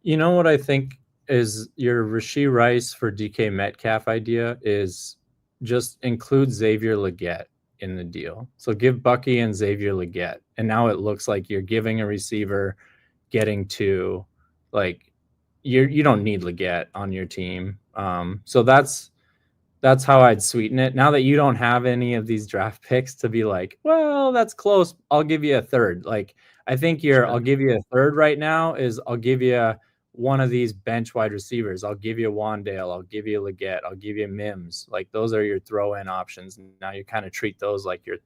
You know what I think is your Rashee Rice for DK Metcalf idea is just include Xavier Legette in the deal. So give Bucky and Xavier Legette, and now it looks like you're giving a receiver getting to like you don't need Legette on your team. So that's how I'd sweeten it. Now that you don't have any of these draft picks to be like, well, that's close, I'll give you a third. Like I think I'll give you a third right now is I'll give you one of these bench wide receivers. I'll give you Wandale. I'll give you Legette. I'll give you Mims. Like those are your throw in options. Now you kind of treat those like your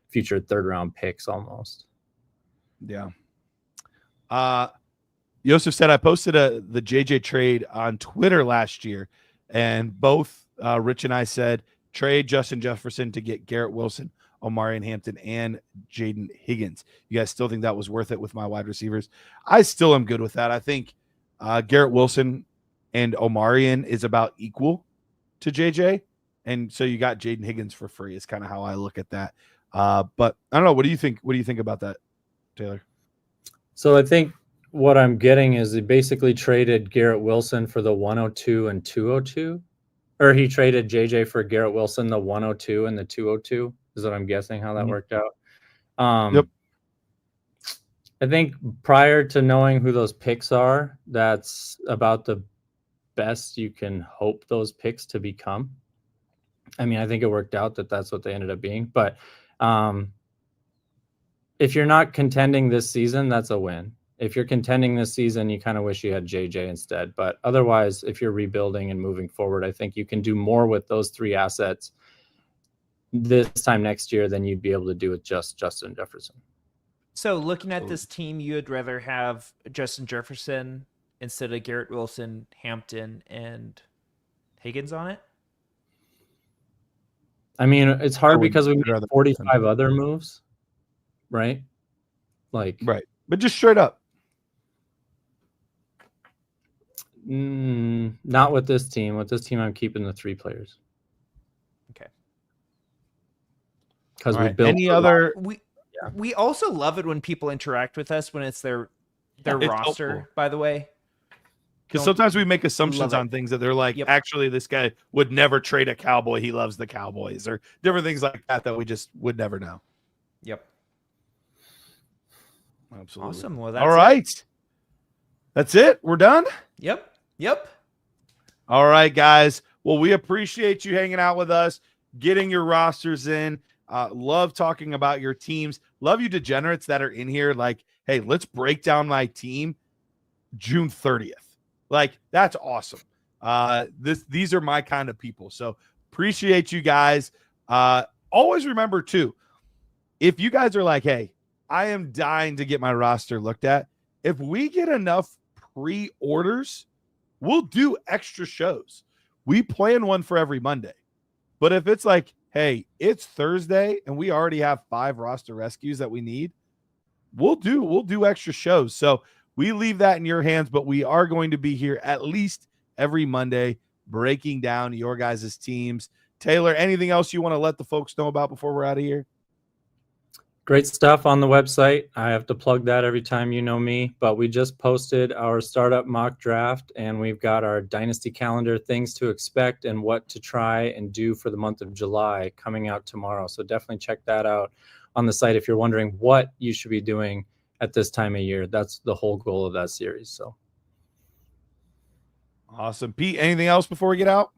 future third round picks almost. Yeah. Yosef said I posted the JJ trade on Twitter last year, and both Rich and I said trade Justin Jefferson to get Garrett Wilson, Omarion Hampton, and Jaden Higgins. You guys still think that was worth it with my wide receivers? I still am good with that. I think Garrett Wilson and Omarion is about equal to JJ, and so you got Jaden Higgins for free. Is kind of how I look at that. But I don't know. What do you think? What do you think about that, Taylor? So I think what I'm getting is he basically traded Garrett Wilson for the 102 and 202, or he traded JJ for Garrett Wilson, the 102 and the 202 is what I'm guessing how that worked out. Yep. I think prior to knowing who those picks are, that's about the best you can hope those picks to become. I mean, I think it worked out that that's what they ended up being, but if you're not contending this season, that's a win. If you're contending this season, you kind of wish you had JJ instead. But otherwise, if you're rebuilding and moving forward, I think you can do more with those three assets this time next year than you'd be able to do with just Justin Jefferson. So looking at this team, you would rather have Justin Jefferson instead of Garrett Wilson, Hampton, and Higgins on it? I mean, it's hard because we rather made 45 other moves, right? Like, right. But just straight up. Not with this team. With this team, I'm keeping the three players. Okay. Because All we right. built Any other? We also love it when people interact with us when it's their It's roster, helpful. by the way. Because sometimes we make assumptions Love it. on things that they're like, Yep. actually, this guy would never trade a Cowboy. He loves the Cowboys, or different things like that we just would never know. Yep. Absolutely. Awesome. Well, that's All right. That's it. We're done. Yep. Yep. All right, guys. Well, we appreciate you hanging out with us, getting your rosters in. Love talking about your teams. Love you degenerates that are in here. Like, hey, let's break down my team June 30th. Like, that's awesome. These are my kind of people. So appreciate you guys. Always remember too, if you guys are like, hey, I am dying to get my roster looked at. If we get enough pre-orders, we'll do extra shows. We plan one for every Monday. But if it's like, hey, it's Thursday and we already have 5 roster rescues that we need, we'll do extra shows. So we leave that in your hands, but we are going to be here at least every Monday breaking down your guys' teams. Taylor, anything else you want to let the folks know about before we're out of here? Great stuff on the website. I have to plug that every time you know me, but we just posted our startup mock draft and we've got our Dynasty calendar, things to expect and what to try and do for the month of July coming out tomorrow. So definitely check that out on the site if you're wondering what you should be doing at this time of year. That's the whole goal of that series. So awesome. Pete, anything else before we get out?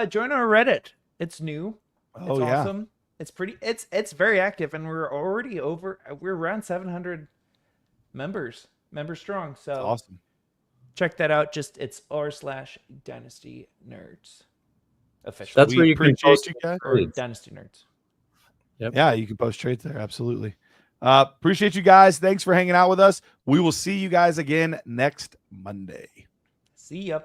Join our Reddit. It's new. Oh, It's yeah. awesome. It's very active, and we're around 700 members strong. So Awesome. check that out. Just it's r/Dynasty Nerds official. That's where We you can appreciate post you guys. or trades. Dynasty Nerds. Yeah, you can post trades there. Absolutely. Appreciate you guys. Thanks for hanging out with us. We will see you guys again next Monday. See ya.